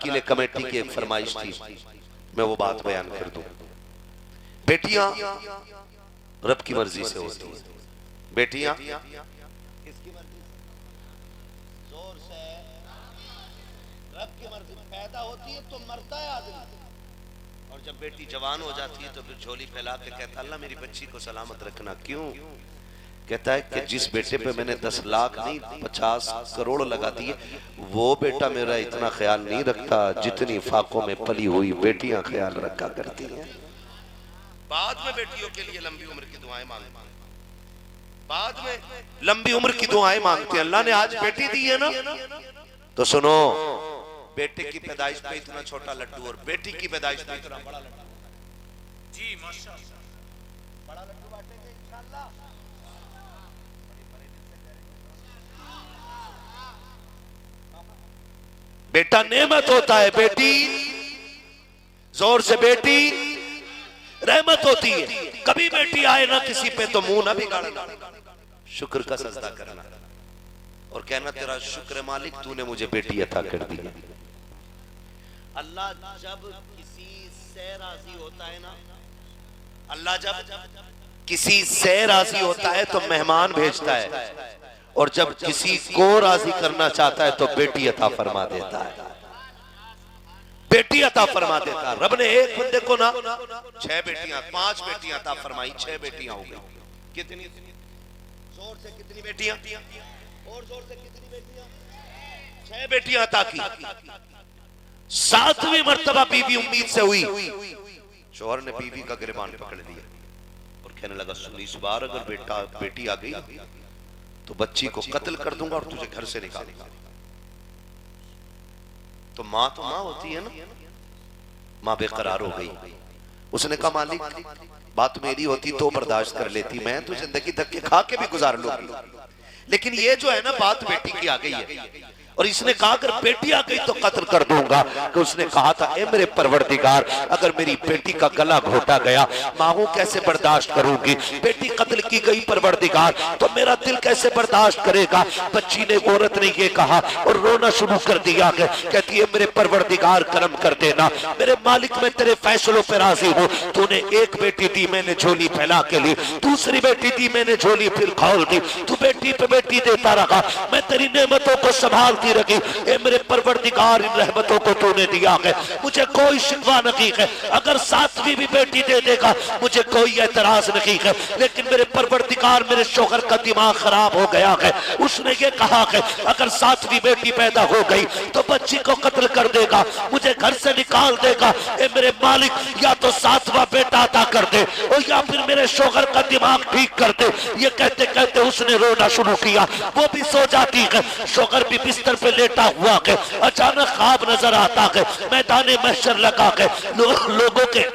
अरकीन committee की एक फरमाइश थी, मैं वो बात बयान कर दूं। बेटियां रब की मर्जी से होती हैं, बेटियां किसकी मर्जी? जोर से, रब की मर्जी। पैदा होती है तो मरता है आदमी, और जब बेटी जवान हो जाती है तो फिर झोली फैला के कहता अल्लाह मेरी बच्ची को सलामत रखना। क्यों? कहता है कि जिस बेटे पे मैंने 10 लाख नहीं 50 करोड़ लगा दिए, वो बेटा मेरा इतना ख्याल नहीं रखता जितनी फाकों में पली हुई बेटियां ख्याल रखा करती हैं। बाद में बेटियों के लिए लंबी उम्र की दुआएं मांगते हैं, बाद में लंबी उम्र की दुआएं मांगते हैं। अल्लाह ने आज बेटी दी है ना, तो सुनो, बेटे की पैदाइश पे इतना छोटा लड्डू और बेटी की पैदाइश पे इतना बड़ा लड्डू। जी माशाअल्लाह, बड़ा लड्डू बांटेंगे इंशाअल्लाह। बेटा नेमत होता है, बेटी जोर से, बेटी रहमत होती है। कभी बेटी आए ना किसी पे तो मुंह ना बिगाड़ना, शुक्र का सजदा करना और कहना तेरा शुक्र मालिक तूने मुझे बेटी अता कर दी। अल्लाह जब किसी से राजी होता है ना, अल्लाह जब किसी से राजी होता है तो मेहमान भेजता है, और जब किसी को राजी करना चाहता है तो बेटी अता फरमा देता है, बेटी अता फरमा देता है। रब ने एक बंदे को ना 6 बेटियां 5 बेटियां अता फरमाई, 6 बेटियां हो गई। कितनी? जोर से कितनी बेटियां? और जोर से कितनी बेटियां? 6 बेटियां अता की। 7वीं मर्तबा बीवी उम्मीद से हुई, शौहर ने बीवी का गिरबान पकड़ लिया और कहने लगा सुन, इस बार अगर बेटी आ गई तो बच्ची को कत्ल कर दूंगा और तुझे घर से निकालूंगा। तो माँ होती है ना, माँ बेकरार हो गई। उसने कहा मालिक बात मेरी होती तो बर्दाश्त कर लेती, मैं तो जिंदगी धक्के खा के भी गुजार लूंगी, लेकिन ये जो है ना बात बेटी की आ गई है, और इसने कहा अगर बेटी आ गई तो कत्ल कर दूंगा। कि उसने कहा था ए मेरे परवरदिगार, अगर मेरी बेटी का गला घोटा गया मांगू कैसे बर्दाश्त करूंगी, बेटी कत्ल की गई परवरदिगार तो मेरा दिल कैसे बर्दाश्त करेगा। बच्ची ने, औरत ने ये कहा और रोना शुरू कर दिया। कहती है मेरे परवरदिगार करम कर देना, मेरे मालिक मैं तेरे फैसलों पर राजी हूँ। तूने एक बेटी दी मैंने झोली फैला के ली, दूसरी बेटी दी मैंने झोली फिर खोल दी, तू बेटी पे बेटी देता रहा, मैं तेरी नेमतों को संभालती रखी। ए मेरे परवरदिगार इन रहमतों को तूने दिया है, मुझे कोई शिकवा नहीं है। अगर 7वीं भी बेटी दे देगा मुझे कोई एतराज नहीं है, लेकिन मेरे परवरदिगार मेरे शौहर का दिमाग खराब हो गया है। उसने ये कहा है अगर 7वीं बेटी पैदा हो गई तो बच्ची को कत्ल कर देगा, मुझे घर से निकाल देगा। ए मेरे मालिक या तो 7वां बेटा अता कर दे और या फिर मेरे शौहर का दिमाग ठीक कर दे। ये कहते कहते उसने रोना शुरू किया, वो भी सो जाती है, शौहर भी बिस्तर पे लेटा हुआ है। अचानक ख्वाब नजर आता है, मैदान महशर लगा है, लोगों के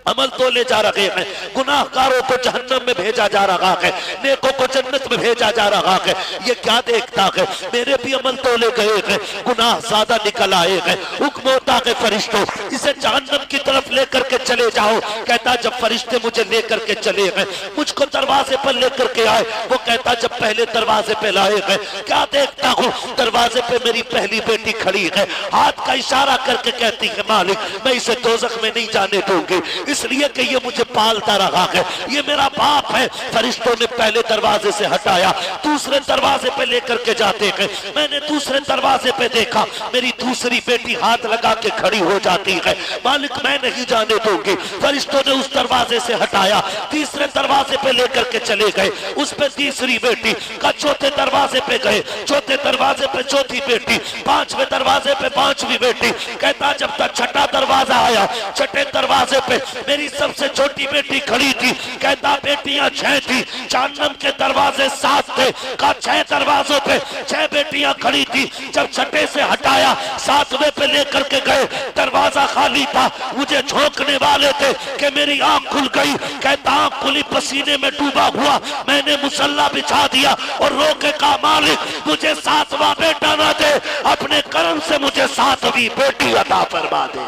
अमल तोले जा रहे हैं, गुनाहगारों को जहन्नम में भेजा जा रहा है, नेकों को जन्नत में भेजा जा रहा है। ये क्या देखता है, मेरे भी अमल तोले गए हैं, गुनाह ज्यादा निकल आए हैं। हुक्म होता है फरिश्तों इसे जहन्नम की तरफ लेकर के चले जाओ। कहता जब फरिश्ते मुझे लेकर के चले गए, मुझको दरवाजे पर लेकर के आए, वो कहता जब पहले दरवाजे पे लाए गए क्या देखता हूँ, दरवाजे पे मेरी पहली बेटी खड़ी है, हाथ का इशारा करके कहती है मालिक मैं इसे दोज़ख में नहीं जाने दूंगी, इसलिए कि ये मुझे पालता रहा है, ये मेरा बाप है। फरिश्तों ने पहले दरवाजे से हटाया, दूसरे दरवाजे पे लेकर के जाते हैं। मैंने दूसरे दरवाजे पे देखा मेरी दूसरी बेटी हाथ लगा के खड़ी हो जाती है, मालिक मैं नहीं जाने दूंगी। फरिश्तों ने उस दरवाजे से हटाया, तीसरे दरवाजे पे लेकर के चले गए, उस पे तीसरी बेटी का, चौथे दरवाजे पे गए, चौथे दरवाजे पे चौथी बेटी, 5वें दरवाजे पे 5वीं बेटी। कहता जब तक छठा दरवाजा आया, छठे दरवाजे पे मेरी सबसे छोटी बेटी खड़ी थी। कहता बेटियां 6 थी, जहन्नम के दरवाजे 7 थे, का 6 दरवाजों पे 6 बेटियां खड़ी थी। जब छठे से हटाया 7वें पे लेकर के गए, दरवाजा खाली था, मुझे झोंकने वाले थे कि मेरी आंख खुल गई। कहता आंख खुली, पसीने में डूबा हुआ मैंने मुसल्ला बिछा दिया और रोके कहा मालिक मुझे 7वां बेटा ना दे, अपने कर्म से मुझे 7वीं बेटी अता फरमा दे।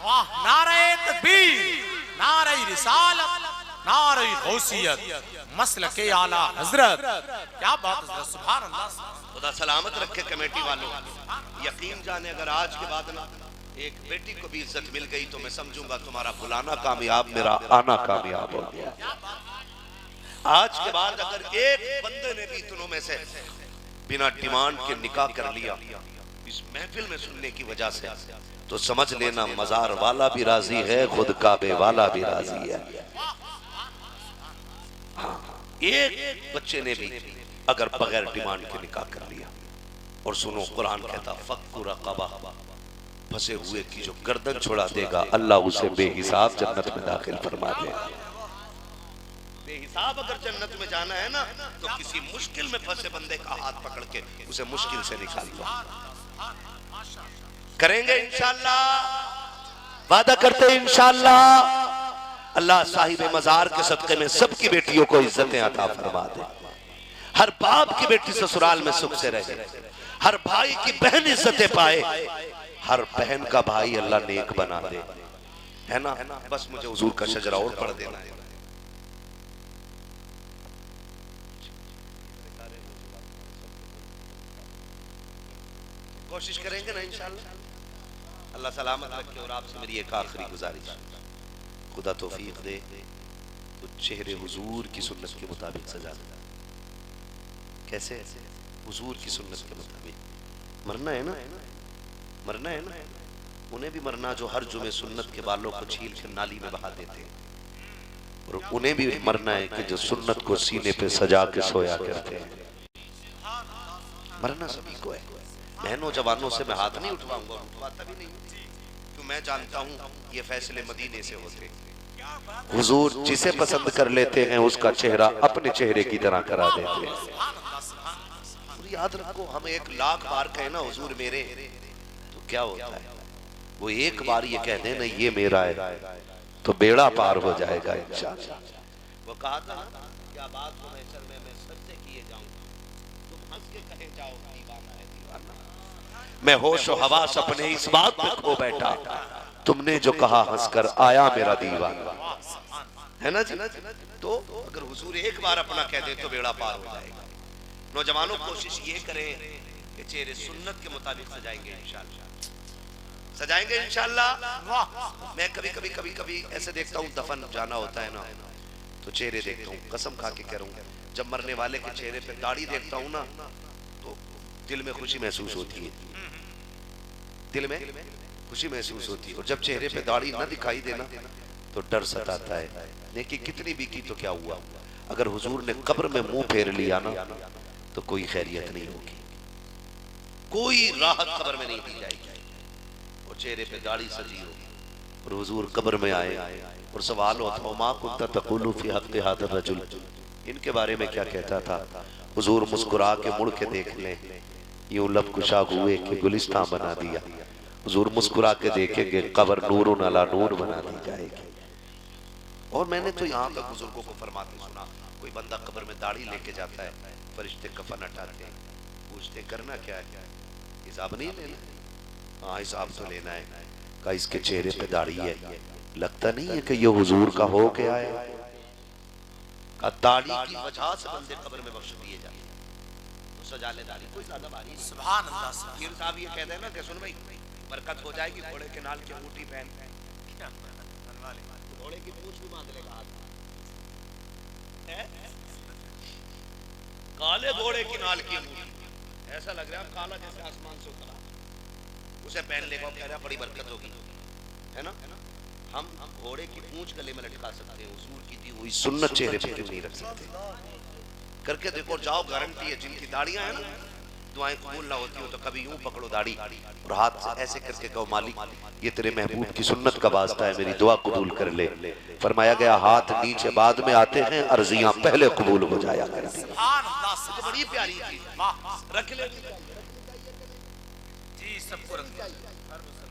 वाह, नारे तकबीर, नारे रिसालत, नारे गौसियत, मसलके आला हजरत। क्या बात है, सुभान अल्लाह। खुदा सलामत रखे कमेटी वालों। यकीन जाने अगर आज के बाद ना एक बेटी को भी इज्जत मिल गई तो मैं समझूंगा तुम्हारा बुलाना कामयाब, मेरा आना कामयाब हो गया। आज के बाद अगर एक बंदे ने भी तुमों में से बिना डिमांड के निकाह कर लिया इस महफिल में सुनने की वजह से, तो समझ लेना मजार वाला भी राजी है, खुद काबे वाला भी राजी है। एक बच्चे ने भी अगर बगैर डिमांड के निकाह कर लिया, और सुनो कुरान कहता फक्कु रक़बा, फंसे हुए की जो गर्दन छुड़ा देगा अल्लाह उसे बेहिसाब जन्नत में दाखिल फरमा देगा। बेहिसाब अगर जन्नत में जाना है ना, तो किसी मुश्किल में फंसे बंदे का हाथ पकड़ के उसे मुश्किल से निकाल लो। करेंगे इंशाअल्लाह, वादा करते हैं इंशाअल्लाह। अल्लाह साहिब मजार के सदक़े में सबकी बेटियों को इज्जतें अता फरमा दे। हर बाप की बेटी ससुराल में सुख से रहे, हर भाई की बहन इज्जतें पाए, हर बहन का भाई अल्लाह नेक बना दे, है ना। बस मुझे हुजूर का शजरा और पढ़ देना है। कोशिश करेंगे ना इंशाअल्लाह। अल्लाह सलामत रखे। और आपसे मेरी एक आखिरी गुजारिश, खुदा तौफीक दे तो चेहरे हुजूर की सुन्नत के मुताबिक सजा दे। कैसे? हुजूर की सुन्नत के मुताबिक। मरना है ना, मरना है ना, उन्हें भी मरना जो हर जुमे सुन्नत के बालों को छील के नाली में बहा देते हैं, और उन्हें भी मरना है कि जो सुन्नत को सीने पे सजा के सोया करते हैं। मरना सभी को है। बहनों जवानों से मैं हाथ नहीं उठवाऊंगा, उठवाता भी नहीं, क्यों मैं जानता हूँ ये फैसले मदीने से होते। हुजूर जिसे पसंद कर लेते हैं उसका चेहरा अपने चेहरे की तरह करा देते हैं। याद रखो, हम 1,00,000 बार कहें ना हुजूर मेरे, तो क्या होता है? वो एक बार ये कह देना ये मेरा है तो बेड़ा पार हो जाएगा इंशाअल्लाह। वो कहा था ना, क्या बात हो महशर में मैं सजदे किए जाऊं, तुम हंस के कहे जाओ दीवाना है दीवाना। मैं होश और हवास अपने इस बात पे खो बैठा, तुमने जो कहा हंसकर आया मेरा दीवाना, है ना जी। तो अगर हुजूर एक बार अपना कह दे तो बेड़ा पार हो जाएगा। नौजवानों कोशिश ये करें कि चेहरे सुन्नत के मुताबिक सजाएंगे इंशाअल्लाह, सजाएंगे इंशाअल्लाह। मैं कभी कभी ऐसे देखता हूँ, दफन जाना होता है ना, तो चेहरे देखता हूँ, कसम खा के कह रहा हूँ, जब मरने वाले के चेहरे पे दाढ़ी देखता हूँ ना, तो दिल में खुशी महसूस होती है, दिल में खुशी महसूस होती है। और जब चेहरे पे दाढ़ी ना दिखाई देना तो डर सताता है। लेकिन कितनी भी की तो क्या हुआ, अगर हुजूर ने कब्र में मुंह फेर लिया ना तो कोई खैरियत नहीं होगी, कोई राहत कब्र में नहीं दी जाएगी। और चेहरे पे दाढ़ी सजी हो और हुजूर कब्र में आए और सवाल होता मा कुंता तक़ूलु फी हक़्क़ि हाज़ा रजुल, इनके बारे में क्या कहता था? हुजूर मुस्कुरा के मुड़ के देख ले, यूं लब कुशा हुए कि गुलिस्तां बना दिया। हुजूर मुस्कुरा के देखेंगे, कब्र नूरुन अला नूर बना दी जाएगी। और मैंने तो यहाँ तक बुजुर्गों को फरमाते सुना, कोई बंदा कब्र में दाढ़ी लेके जाता है, फरिश्ते कफन हटाते हैं, पूछते करना क्या है? हिसाब नहीं लेना? हाँ हिसाब तो लेना है। का इसके चेहरे पे दाढ़ी है, लगता नहीं है कि ये हुजूर का हो के आया? का दाढ़ी की वजह से बंदे कब्र में बख्श दिए जाते हैं, तो सजा ले दाढ़ी, कोई ज्यादा बारी नहीं। सुभान अल्लाह। पीर साहब ये कहते हैं ना कि सुन भाई बरकत हो जाएगी, घोड़े के नाल की अंगूठी पहन, घोड़े की पूंछ भी बांध लेगा हाथ, काले घोड़े की नाल की अंगूठी, ऐसा लग रहा है काला जैसे आसमान से उतरा, उसे पहन लेगा, कह रहा बड़ी बरकत होगी, है ना। हम घोड़े की पूंछ गले में लटका सकते हैं, हुजूर की दी हुई सुन्नत चेहरे पे क्यों नहीं रख सकते? करके देखो, जाओ, गारंटी है। जिनकी दाढ़ियां हैं ना, दुआएं कबूल ना होती हो तो कभी यूं पकड़ो दाढ़ी और हाथ से ऐसे करके कहो मालिक ये तेरे महबूब की सुन्नत का वास्ता है, मेरी दुआ कबूल कर ले। फरमाया गया हाथ नीचे बाद में आते हैं, अर्जियां पहले कबूल हो जाया करती हैं। बड़ी प्यारी चीज, रख ले जी, सबको रख।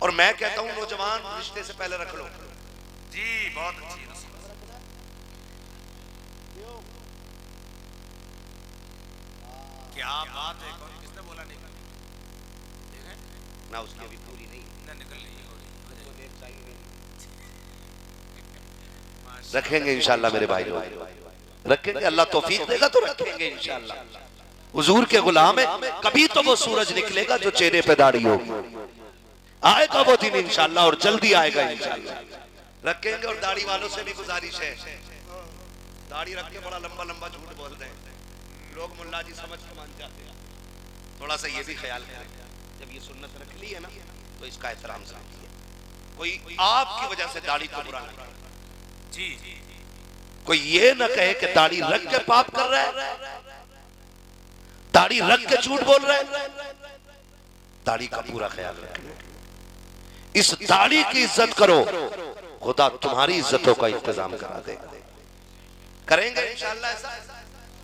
और मैं कहता हूँ नौजवान रिश्ते से पहले रख लो जी, बहुत अच्छी। क्या बात है, कौन किसने बोला नहीं? ना उसकी अभी पूरी नहीं ना निकल रही है। रखेंगे इंशाल्लाह मेरे भाई लोग, रखेंगे। अल्लाह तौफीक देगा तो रखेंगे इंशाल्लाह। हुजूर के गुलाम है, कभी तो वो सूरज निकलेगा जो चेहरे पे दाढ़ी होगी। आएगा वो दिन इंशाल्लाह, और जल्दी आएगा इंशाल्लाह। रखेंगे। और दाढ़ी वालों से भी गुजारिश है, दाढ़ी रख के बड़ा लंबा लंबा झूठ बोलते हैं लोग, मुल्ला जी समझ के मान जाते हैं। थोड़ा सा ये भी ख्याल करें, जब ये सुन्नत रख ली है ना तो इसका एहतराम समझिए। कोई आपकी वजह से दाढ़ी को बुरा ना करे जी, कोई ये ना कहे कि दाढ़ी रख के पाप कर रहा है, दाढ़ी रख के झूठ बोल रहा है। दाढ़ी का पूरा ख्याल रखना, इस दाढ़ी की इज्जत करो, खुदा तुम्हारी इज्जतों का इंतजाम करा देगा। करेंगे इंशाल्लाह ऐसा।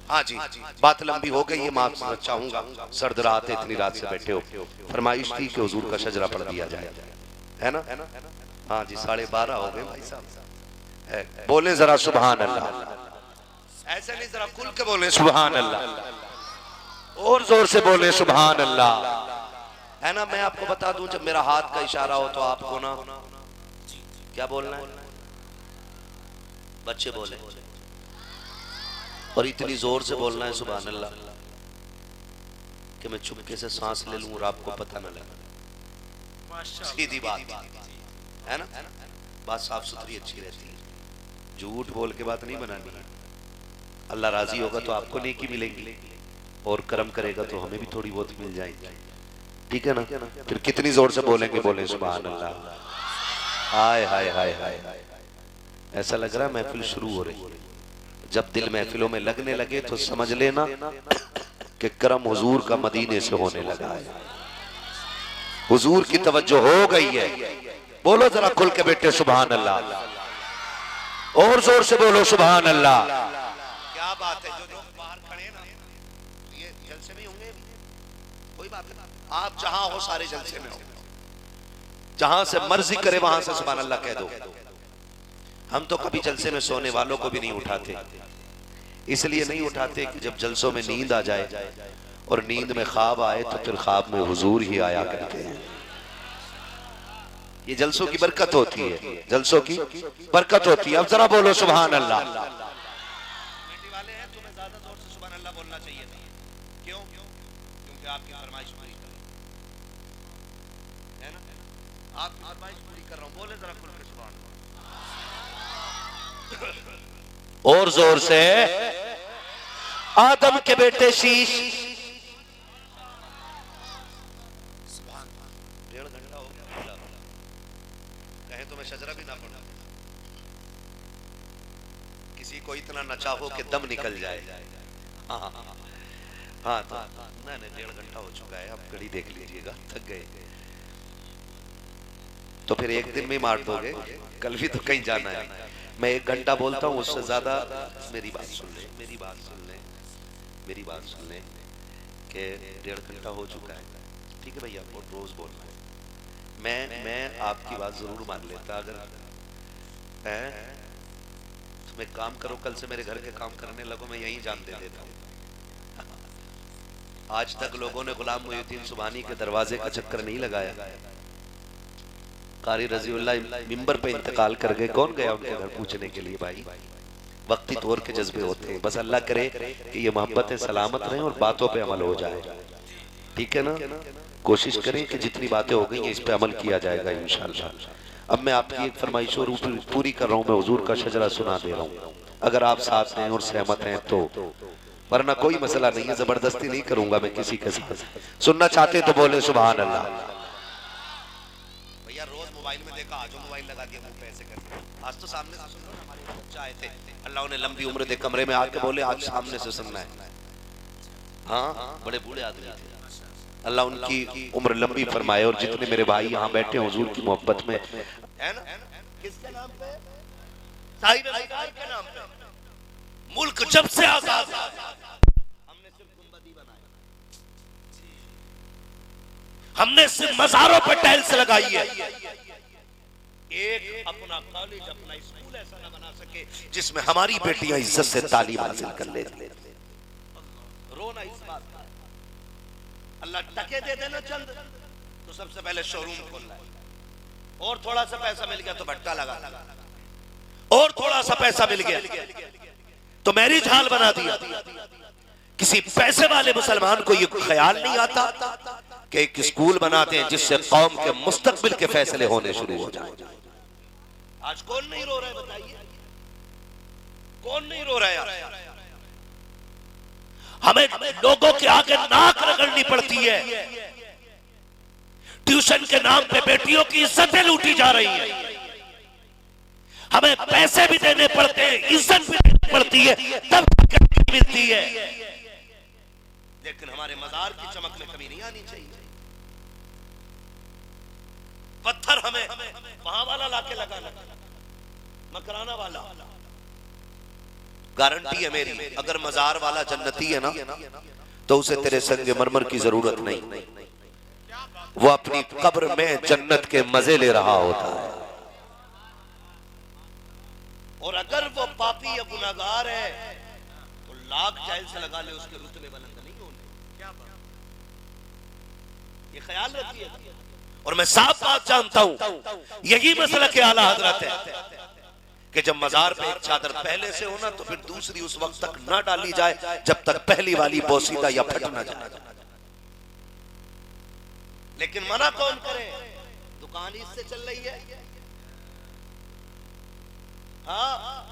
हाँ जी, बात लंबी हो गई है, माफ चाहूंगा, सर्द रात है, इतनी रात से बैठे हो। फरमाइश थी कि हुजूर का शजरा पढ़ दिया जाए, है ना? हाँ जी, 12:30 हो गए भाई साहब। बोले जरा सुभान अल्लाह, ऐसे नहीं, जरा खुल के बोले सुभान अल्लाह, और जोर से बोले सुभान अल्लाह, है ना? मैं आपको बता दूं, जब मेरा हाथ का इशारा हो तो आपको ना क्या बोलना है, बच्चे बोले, और इतनी जोर से बोलना है सुभान अल्लाह कि मैं चुपके से सांस ले लूं और आपको पता न लगे। सीधी बात है ना, बात साफ सुथरी अच्छी रहती है, झूठ बोल के बात नहीं बनानी है। अल्लाह राजी होगा तो आपको नेकी मिलेगी, और कर्म करेगा तो हमें भी थोड़ी बहुत मिल जाएगी, ठीक है ना? फिर कितनी जोर से बोलेंगे, बोले सुभान अल्लाह। हाय हाय हाय हाय, ऐसा लग रहा है महफिल शुरू हो रही है। जब दिल महफिलों में लगने लगे तो समझ लेना कि करम हुजूर का मदीने से होने लगा है, हुजूर की तवज्जो हो गई है। बोलो जरा खुल के बेटे सुभान अल्लाह, और जोर से बोलो सुभान अल्लाह। क्या बात है, जो लोग बाहर खड़े ना ये जलसे में होंगे, कोई बात नहीं, आप जहां हो सारे जलसे में हो, जहां से मर्जी करे वहां से सुभान अल्लाह कह दो। हम तो कभी जलसे में सोने वालों को भी नहीं उठाते, इसलिए नहीं उठाते कि जब जलसों में नींद आ जाए और नींद में ख्वाब आए तो फिर ख्वाब में हुजूर ही आया करते हैं। ये जलसों की बरकत होती है, जलसों की बरकत होती है। अब जरा बोलो सुभान अल्लाह। बेटी वाले हैं, तुम्हें ज्यादा जोर से सुभान अल्लाह बोलना चाहिए था। क्यों? क्योंकि आपकी फरमाइश पूरी कर है ना, आपकी फरमाइश पूरी कर रहा हूं। बोले जरा खुल के सुभान अल्लाह, और जोर से। आदम के बेटे शीश, 1.5 घंटा हो गया, कहे तो मैं शजरा भी ना पढ़ा। किसी को इतना नचा हो कि दम निकल जाए। हाँ तो नहीं, 1.5 घंटा हो चुका है, आप घड़ी देख लीजिएगा, थक गए तो फिर एक दिन में मार दोगे, कल भी तो कहीं जाना है। मैं 1 घंटा बोलता हूँ, उससे ज्यादा मेरी बात सुन ले, मेरी बात सुन ले, मेरी बात सुन ले कि 1.5 घंटा हो चुका है, ठीक है भैया, वो रोज बोलना है। मैं आपकी बात जरूर मान लेता, अगर है तुम एक काम करो, कल से मेरे घर के काम करने लगो, मैं यही जान दे देता हूँ। आज तक लोगों ने गुलाम मोहिउद्दीन सुभानी के दरवाजे का चक्कर नहीं लगाया। कारी रजीउल्लाह मिंबर पे इंतकाल कर गए, कौन गया उनके घर पूछने के लिए? भाई वक्ती तौर के जज्बे होते हैं, बस अल्लाह करे कि ये मोहब्बतें सलामत रहें और बातों पे अमल हो जाए, ठीक है ना? कोशिश करें कि जितनी बातें हो गई हैं इस पे अमल किया जाएगा इंशाअल्लाह। अब मैं आपकी एक फरमाइश और पूरी कर रहा हूँ, मैं हुजूर का शजरा सुना दे रहा हूँ, अगर आप साथ हैं और सहमत हैं तो, वरना कोई मसला नहीं है, जबरदस्ती नहीं करूंगा मैं किसी के साथ। सुनना चाहते तो बोले सुभान अल्लाह। भैया रोज मोबाइल में देखा, आज मोबाइल लगा दिया मुंह पे ऐसे करके, आज तो सामने से सुन लो। हमारे बच्चे आए थे, अल्लाह उन्हें लंबी उम्र दे, कमरे में आके बोले आज सामने से सुनना है। हाँ, बड़े बूढ़े आदमी थे, अल्लाह उनकी उम्र लंबी फरमाए। और जितने मेरे भाई यहाँ बैठे हैं हुजूर की मोहब्बत में, है ना, किसके नाम पे? साहिब सरकार के नाम पे। मुल्क जब से आजाद हमने सिर्फ गुंबदी बनाई, हमने सिर्फ मज़ारों पर टाइल्स लगाई है। एक अपना कॉलेज, अपना स्कूल ऐसा ना बना सके जिसमें हमारी बेटियां इज्जत से तालीम हासिल कर ले। रोना इस बात का, अल्लाह टके दे देना चंद तो सबसे पहले शोरूम खोलना है, और थोड़ा सा पैसा मिल गया तो भट्टा लगा, और थोड़ा सा पैसा मिल गया तो मैरिज हॉल बना दिया। किसी पैसे वाले मुसलमान को यह ख्याल नहीं आता कि एक स्कूल बनाते हैं जिससे कौम के मुस्तकबिल के फैसले होने शुरू हो जाए। आज कौन नहीं रो रहा है बताइए, कौन नहीं रो रहा है? हमें लोगों के आगे नाक रगड़नी पड़ती है। ट्यूशन के नाम पे बेटियों की इज्जतें लूटी जा रही है। हमें पैसे भी देने पड़ते हैं, इज्जत भी देनी पड़ती है, तब मिलती है। लेकिन हमारे मजार की चमक में कमी नहीं आनी चाहिए। पत्थर हमें वहां वाला लाके लगाना, मकराना वाला। गारंटी है मेरी, अगर मजार वाला जन्नती है ना तो उसे तेरे संगे मरमर की जरूरत नहीं, वो अपनी कब्र में जन्नत के मजे ले रहा होता है। और अगर वो पापी या गुनाहगार है तो लाख जाइल से लगा ले, उसके रुतबे बुलंद नहीं होने। ये ख्याल रखिए। और मैं साफ बात जानता हूं, यही मसला के आला हजरत है कि जब मजार पे एक चादर पहले से हो ना तो फिर दूसरी उस वक्त तक ना डाली जाए जब तक पहली वाली बोसीदा या फट ना जाए। लेकिन मना कौन करे? दुकान इससे चल रही है। हाँ,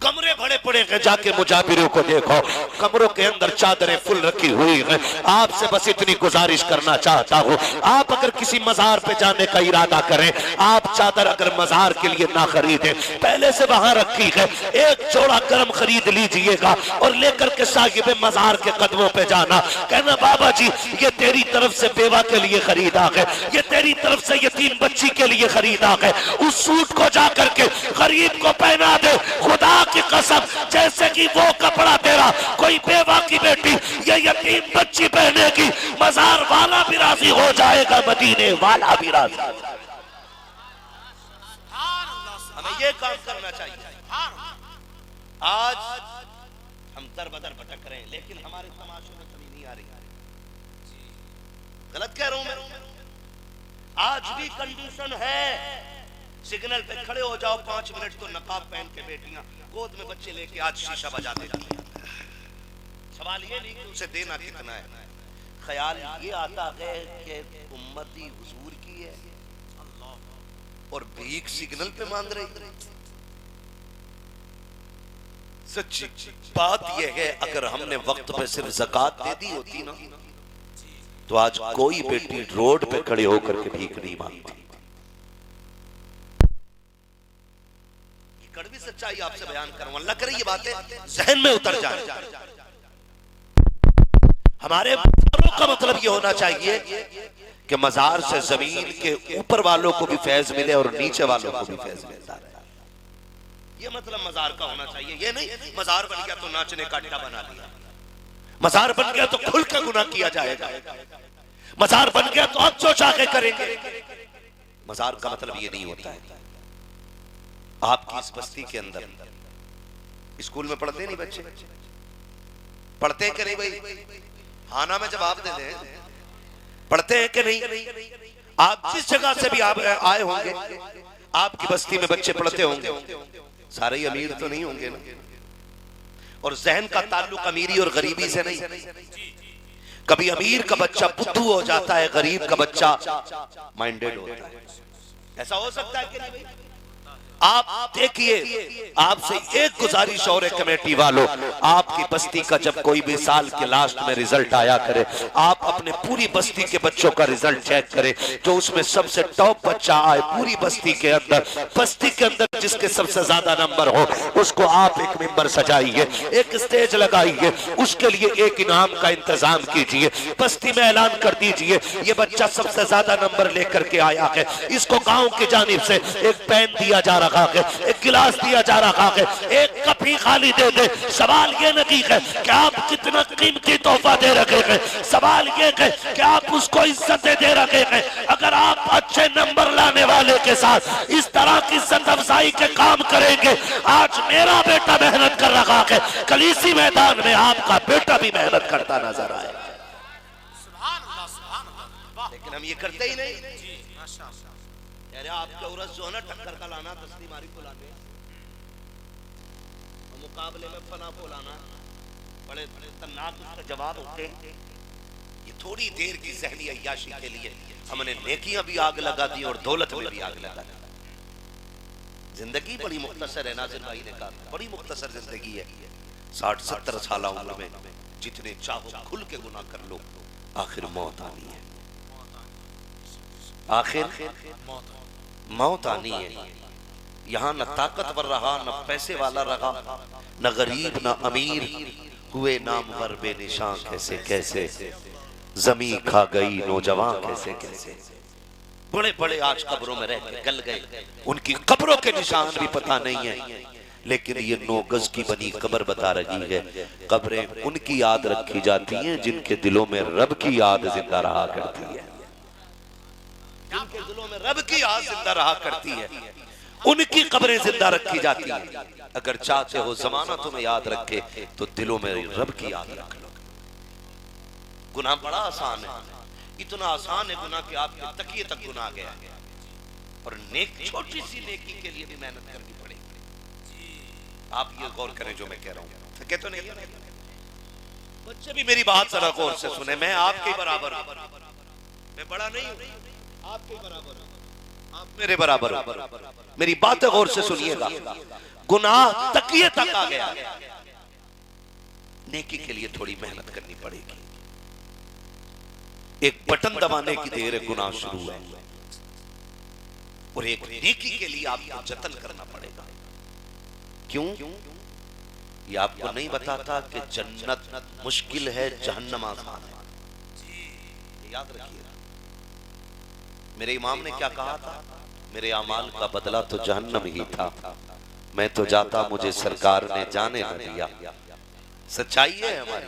कमरे भरे पड़े हैं, जाके मुजाबिरों को देखो, कमरों के अंदर चादरें फुल रखी हुई हैं। आपसे बस इतनी गुजारिश करना चाहता हूँ, आप अगर किसी मजार पे जाने का इरादा करें, आप चादर अगर मजार के लिए ना खरीदें, पहले से वहां रखी है, एक जोड़ा गर्म खरीद लीजिएगा और लेकर के साहिब मजार के कदमों पे जाना, कहना बाबा जी ये तेरी तरफ से बेवा के लिए खरीदा है, ये तेरी तरफ से यतीम बच्ची के लिए खरीदा है। उस सूट को जाकर के गरीब को पहना दे, खुदा की कसम, जैसे कि वो कपड़ा तेरा कोई बेवा की बेटी या यतीम बच्ची पहनेगी, मजार वाला भी राजी हो जाएगा, मदीने वाला भी राजी। हमें ये काम करना चाहिए। आज हम दर बदर भटक रहे हैं, लेकिन हमारे तमाशों में कमी नहीं आ रही। गलत कह रहा हूं मैं? आज भी कंडीशन है, सिग्नल पे खड़े हो जाओ 5 मिनट तो नकाब पहन के बेटियां गोद में बच्चे लेके आज शीशा बजा देती हैं। सवाल ये नहीं कि उसे देना कितना है, ख्याल ये आता है कि उम्मती हुजूर की है और भीख सिग्नल पे मांग रही। सच्ची बात यह है, अगर हमने वक्त पे सिर्फ ज़कात दे दी होती ना तो आज कोई बेटी रोड पे खड़े होकर के भीख नहीं मांगती। कड़वी सच्चाई आपसे बयान करूं, अल्लाह करे ये बातें जहन में उतर जाए। हमारे का मतलब ये होना चाहिए कि मजार से जमीन के ऊपर वालों को भी फैज मिले और नीचे वालों को भी फैज मिलता है। ये मतलब मजार का होना चाहिए। ये नहीं मजार बन गया तो नाचने का अड्डा बना लिया, मजार बन गया तो खुल के गुनाह किया जाएगा, मजार बन गया तो अब सोचा के करेंगे। मजार का मतलब ये नहीं होता है। आपकी इस बस्ती के अंदर स्कूल में पढ़ते नहीं बच्चे? पढ़ते हैं कि नहीं भाई? हाँ ना में जवाब दे दें, पढ़ते हैं कि नहीं? आप जिस जगह से भी आप आए होंगे, आपकी बस्ती में बच्चे पढ़ते होंगे, सारे ही अमीर तो नहीं होंगे ना। और जहन का ताल्लुक अमीरी और गरीबी से नहीं। कभी अमीर का बच्चा बुद्धू हो जाता है, गरीब का बच्चा माइंडेड होता है। ऐसा हो सकता है कि नहीं भाई? आप देखिए, आपसे एक गुजारिश और है कमेटी वालों, आपकी बस्ती का जब कोई भी साल के लास्ट में रिजल्ट आया करे, आप अपने पूरी बस्ती के बच्चों का रिजल्ट चेक करें, जो उसमें सबसे टॉप बच्चा आए पूरी बस्ती के अंदर जिसके सबसे ज्यादा नंबर हो, उसको आप एक मेंबर सजाइए, एक स्टेज लगाइए, उसके लिए एक इनाम का इंतजाम कीजिए, बस्ती में ऐलान कर दीजिए ये बच्चा सबसे ज्यादा नंबर लेकर के आया है, इसको गांव की जानिब से एक पेन दिया जा रहा है, एक गिलास दिया जा रहा है, एक कप ही खाली दे दे। सवाल ये नहीं है कि आप कितना कीमती तोहफा दे रखे हैं, सवाल ये है कि आप उसको इज्जतें दे रखे हैं। अगर आप अच्छे नंबर लाने वाले के साथ इस तरह की इज्जत अफजाई के काम करेंगे, आज मेरा बेटा मेहनत कर रहा है, कल इसी मैदान में आपका बेटा भी मेहनत करता नजर आएगा। लेकिन हम ये करते ही नहीं। अरे आपके औरत जो है ना टक्कर का लाना, तस्लीम आरिफ को लाने, मुकाबले में फना फुलाना बड़े तन्नाक उसका जवाब होते हैं। ये थोड़ी देर की ज़हनी अय्याशी के लिए हमने नेकियां भी आग लगा दी और दौलत में भी आग लगा दी। जिंदगी बड़ी मुख्तसर है, नाज़िर भाई ने कहा बड़ी मुख्तसर जिंदगी है। 60-70 साल उम्र में जितने चाहो खुल के गुनाह कर लो, आखिर मौत आनी है, आखिर मौत आनी है। यहाँ न ताकतवर रहा, न पैसे वाला रहा, न गरीब न अमीर, हुए नामवर बेनिशान कैसे कैसे, जमीन खा गई नौजवान कैसे कैसे। बड़े बड़े आज कब्रों में रह के गल गए, उनकी कब्रों के निशान भी पता नहीं है, लेकिन ये 9 गज की बनी कब्र बता रही है। कब्रें उनकी याद रखी जाती हैं जिनके दिलों में रब की याद जिंदा रहा करती है, जिनके दिलों में रब की याद जिंदा रहा करती है, उनकी कब्रें जिंदा रखी जाती हैं। अगर चाहते हो जमाना तुम्हें याद रखे तो दिलों में रब की याद रख लो। गुनाह बड़ा आसान है, इतना आसान है गुनाह कि आपके तकिए तक गुनाह गया है, और नेक छोटी सी नेकी के लिए भी मेहनत करनी पड़ेगी। आप ये गौर करें जो मैं कह रहा हूँ, थके तो नहीं है? बच्चे भी मेरी बात जरा गौर से सुने। मैं आपके बराबर हूं, मैं बड़ा नहीं हूं, आपके बराबर हूं, आप मेरे बराबर हो। मेरी बातें गौर से सुनिएगा। गुनाह तकिए तक आ गया, नेकी के लिए थोड़ी मेहनत करनी पड़ेगी। एक बटन दबाने की देर है, गुनाह शुरू है, और एक नेकी के लिए आपको जतन करना पड़ेगा। क्यों? ये आपको नहीं बताता कि जन्नत मुश्किल है, जहन्नम आसान है। याद रखिएगा। मेरे इमाम ने क्या कहा था? मेरे अमाल का बदला तो जहन्नम ही था, मैं तो जाता मुझे सरकार ने जाने न दिया। सच्चाई है हमारी।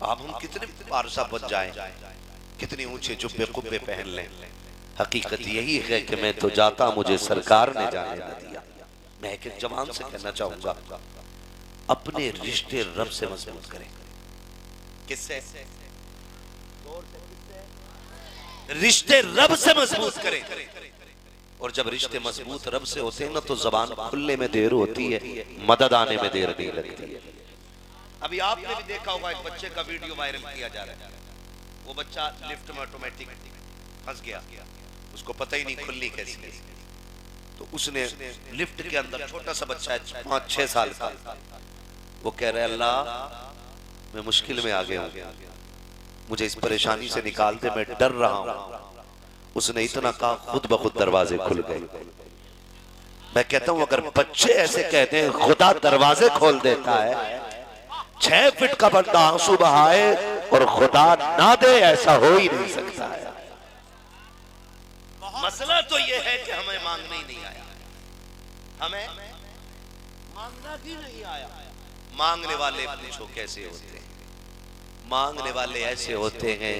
आप हम कितने पारसा बन जाएं, कितने ऊंचे जुब्बे कुब्बे पहन लें, हकीकत यही है कि मैं तो जाता मुझे सरकार ने जाने न दिया। मैं एक जवान से कहना चाहूंगा, अपने रिश्ते रब से मजबूत करें। किससे? रिश्ते रब से मजबूत करें। और जब रिश्ते मजबूत रब से होते हैं ना, तो जबान खुलने में देर होती है, मदद आने में देर नहीं लगती है। अभी आपने भी देखा होगा, एक बच्चे का वीडियो वायरल किया जा रहा है। वो बच्चा लिफ्ट में ऑटोमेटिक फंस गया, उसको पता ही नहीं खुलनी कैसी है। तो उसने लिफ्ट के अंदर, छोटा सा बच्चा है 5-6 साल का, वो कह रहा है अल्लाह मैं मुश्किल में आ गया हूं, मुझे इस परेशानी से निकाल दे, मैं डर रहा हूं। उसने इतना कहा, खुद ब खुद दरवाजे खुल गए। मैं कहता हूं अगर बच्चे ऐसे कहते हैं खुदा दरवाजे खोल देता है, 6 फीट का बंदा आंसू बहाए और खुदा ना दे, ऐसा हो ही नहीं सकता है। मसला तो ये है कि हमें मांगने ही नहीं आया, हमें मांगना ही नहीं आया। मांगने वाले पूछो कैसे होते हैं? मांगने वाले ऐसे होते हैं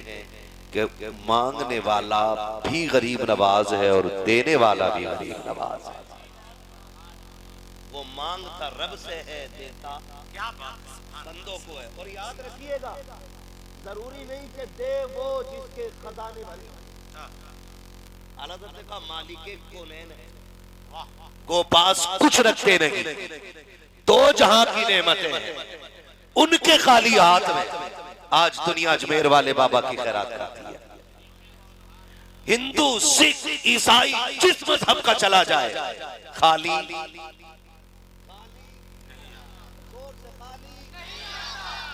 कि मांगने वाला भी गरीब नवाज है और देने वाला भी गरीब नवाज है। वो मांगता रब से है, देता क्या बात है, बंदों को है। और याद रखिएगा, जरूरी नहीं कि दे वो जिसके खजाने भरे। अल्लाह का मालिक कौन है, वो पास कुछ रखते नहीं, 2 जहां की नेमतें हैं उनके खाली हाथ में। आज दुनिया अजमेर वाले बाबा की खैरात करती है। हिंदू, सिख, ईसाई जिस मजहब का चला जाए, खाली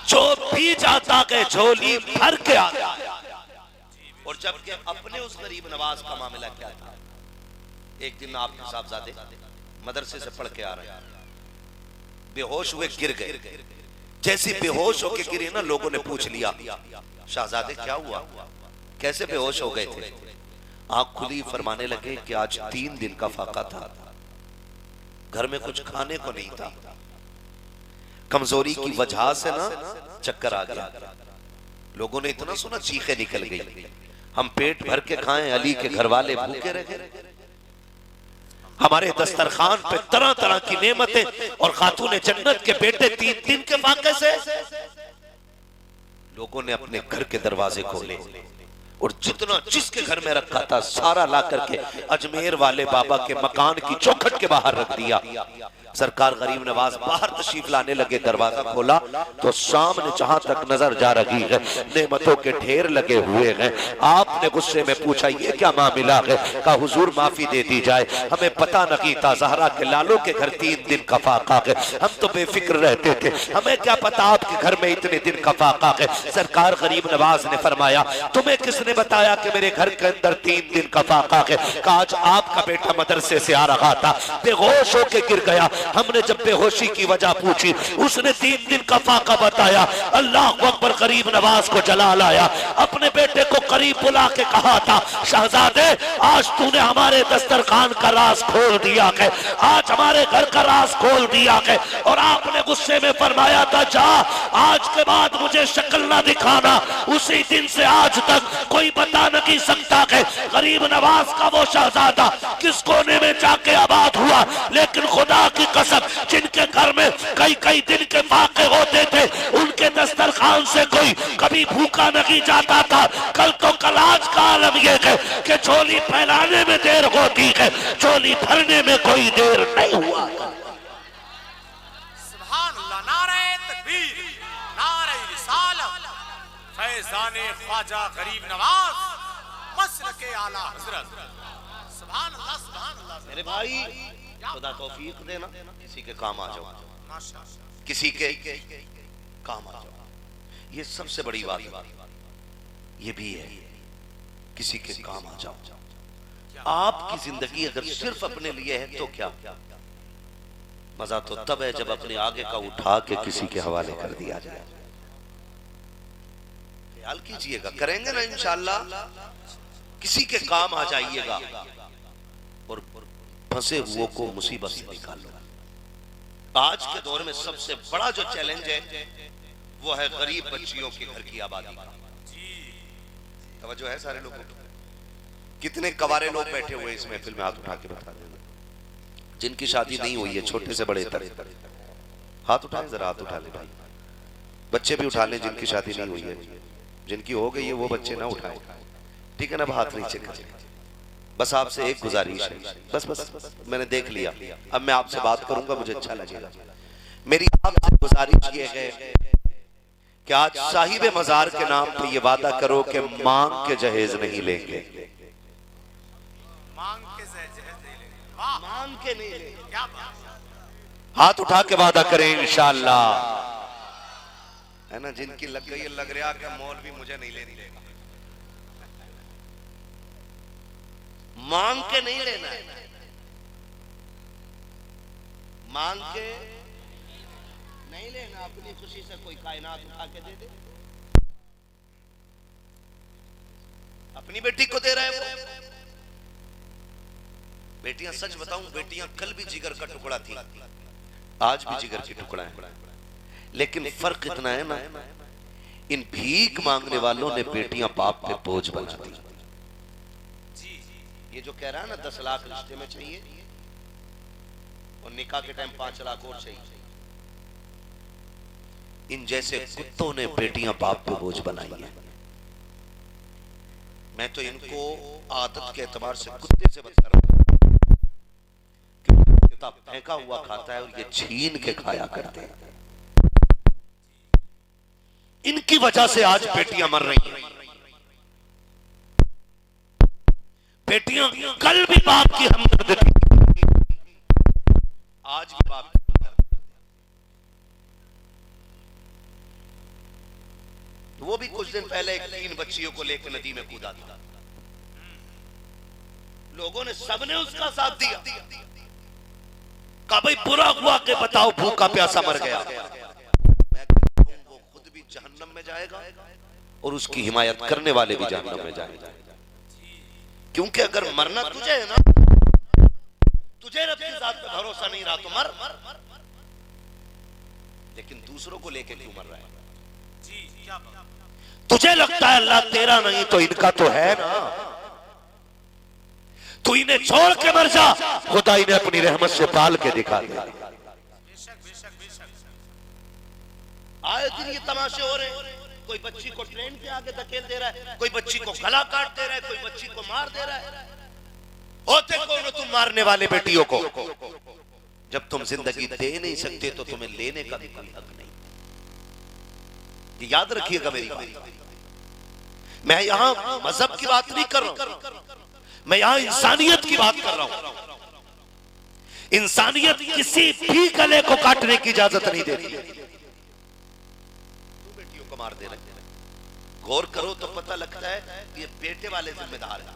जो भी जाता के झोली भर के आता। और जबकि अपने उस गरीब नवाज का मामला क्या था? एक दिन आपके साहबजादे मदरसे से पढ़ के आ रहे हैं, बेहोश हुए, गिर गए। जैसे बेहोश होके गिरे ना, लोगों ने पूछ लिया शाहजादे क्या हुआ, कैसे बेहोश हो गए थे? आंख खुली, फरमाने लगे कि आज 3 दिन का फाका था, घर में कुछ खाने को नहीं था, कमजोरी की वजह से ना चक्कर आ गया। लोगों ने इतना सुना, चीखें निकल गई, हम पेट भर के खाएं, अली के घर वाले भूखे रह गए। हमारे दस्तरखान पे तरह तरह की नेमतें और खातूने जन्नत के बेटे 3 दिन के वाक़े से लोगों ने अपने घर के दरवाजे खोले और जितना जिसके घर में रखा था सारा ला करके अजमेर वाले बाबा के मकान की चौखट के बाहर रख दिया। सरकार गरीब नवाज बाहर तशरीफ लाने लगे, दरवाजा खोला तो सामने जहां तक नजर जा रही है नेमतों के ढेर लगे हुए हैं। आपने गुस्से में पूछा ये क्या मामला है? कहा हुजूर माफी दे दी जाए, हमें पता नहीं था ज़हरा के लालों के घर 3 दिन का फाका है, हम तो बेफिक्र रहते थे, हमें क्या पता आपके घर में इतने दिन का फाका है। सरकार गरीब नवाज ने फरमाया तुम्हें किसने बताया कि मेरे घर के अंदर 3 दिन का फाका है? कहा आज आपका बेटा मदरसे से आ रहा था, बेहोश होके गिर गया, हमने जब बेहोशी की वजह पूछी उसने 3 दिन का फाका बताया। अल्लाह अकबर, गरीब नवाज को जलाल आया, अपने बेटे को करीब बुला के कहा था शहजादे आज तूने हमारे दस्तरखान का राज खोल दिया है, आज हमारे घर का राज खोल दिया है। और आपने गुस्से में फरमाया था जा आज के बाद मुझे शक्ल ना दिखाना। उसी दिन से आज तक कोई बता नहीं सकता है गरीब नवाज का वो शहजादा किस कोने में जाके आबाद हुआ। लेकिन खुदा की कसम जिनके घर में कई कई दिन के फाके होते थे उनके दस्तरखान से कोई कभी भूखा नहीं जाता था। कल तो कल आज का आलम यह है कि झोली फैलाने में देर होती है, झोली भरने में कोई देर नहीं हुआ। सुभान अल्लाह, नारे तकबीर, नारे रिसालत, फैज़ाने ख्वाजा गरीब नवाज, मसलके आला हजरत। सुभान अल्लाह, सुभान अल्लाह। मेरे भाई खुदा तौफीक देना, किसी के काम आ जाओ, माशाअल्लाह, किसी के काम आ जाओ। ये सबसे बड़ी बात ये भी है, किसी के काम आ जाओ। आपकी जिंदगी अगर सिर्फ अपने लिए है तो क्या मजा तो तब है जब अपने आगे का उठा के किसी के हवाले कर दिया जाए। ख्याल कीजिएगा, करेंगे ना इंशाअल्लाह, किसी के काम आ जाइएगा और फंसे हुए को मुसीबत से निकालो। आज के दौर में सबसे बड़ा जो चैलेंज है वो है गरीब बच्चियों के घर की आबादी का। तवज्जो है सारे लोगों को? कितने कवारे लोग बैठे हुए इस महफिल में, हाथ उठा के बता देना जिनकी शादी नहीं हुई है, छोटे से बड़े तक हाथ उठाए, जरा हाथ उठा ले भाई। बच्चे भी उठा लें जिनकी शादी नहीं हुई है, जिनकी हो गई है वो बच्चे ना उठाए, ठीक है ना? हाथ नीचे करें। बस आपसे एक गुजारिश है, बस बस मैंने देख लिया, अब मैं आपसे बात करूंगा, मुझे अच्छा लगेगा। मेरी आपसे गुजारिश ये है कि आज साहिब मजार के नाम पे ये वादा करो कि मांग के जहेज नहीं लेंगे, मांग के जहेज नहीं लेंगे। वाह, मांग के नहीं लेंगे। क्या बात, हाथ उठा के वादा करें इंशाअल्लाह, है ना? जिनकी लग गई लग रहा कि मौलवी मुझे नहीं लेनी देगा, मांग के नहीं लेना है, मांग के नहीं लेना। अपनी खुशी से कोई कायनात उठा के दे दे, अपनी बेटी को दे रहा है वो। बेटियां, सच बताऊं, बेटियां कल भी जिगर का टुकड़ा थी, आज भी जिगर की टुकड़ा है, लेकिन फर्क इतना है ना, इन भीख मांगने वालों ने बेटियां बाप पे बोझ बना दी। ये जो कह रहा है ना 10 लाख रिश्ते में चाहिए और निकाह के टाइम 5 लाख और चाहिए, इन जैसे कुत्तों ने बेटियां बाप पे बोझ बनाई है। मैं तो इनको आदत के एतबार से कुत्ते से बदतर हूं, किताब फेंका हुआ खाता है और ये छीन के खाया करते हैं। इनकी वजह से आज बेटियां मर रही हैं। बेटियां कल भी बाप की हमदर्द थी, आज भी बाप की हमदर्द। वो भी कुछ दिन पहले 3 बच्चियों को लेकर नदी में कूदा था, लोगों ने सबने उसका साथ दिया, कहा भाई बुरा हुआ कि बताओ भूखा प्यासा मर गया। मैं कहता हूं वो खुद भी जहन्नम में जाएगा और उसकी हिमायत करने वाले भी जहन्नम में जाएंगे। क्योंकि अगर मरना तुझे है ना, तुझे रब की जात पे भरोसा नहीं रहा तो मर, लेकिन दूसरों को लेके क्यों मर रहा है? जी, क्या बात, तुझे लगता है अल्लाह तेरा नहीं तो इनका तो है ना, तू इन्हें छोड़ के मर जा, खुदा इन्हें अपनी रहमत से पाल के दिखा दे। बेशक बेशक बेशक। आए दिन ये तमाशे हो रहे हैं, कोई बच्ची को ट्रेन के आगे धकेल दे रहा है, कोई बच्ची को गला काट दे रहा है, कोई बच्ची को मार दे रहा है। होते कौन हो तुम मारने वाले बेटियों को? जब तुम जिंदगी दे नहीं सकते तो तुम्हें लेने का भी कोई हक नहीं। ये याद रखिएगा मेरी बात। मैं यहां मजहब की बात नहीं कर रहा हूं, मैं यहां इंसानियत की बात कर रहा हूं। इंसानियत किसी भी गले को काटने की इजाजत नहीं देती। बेटियों को मार दे रहे, गौर करो तो पता लगता है ये बेटे वाले जिम्मेदार हैं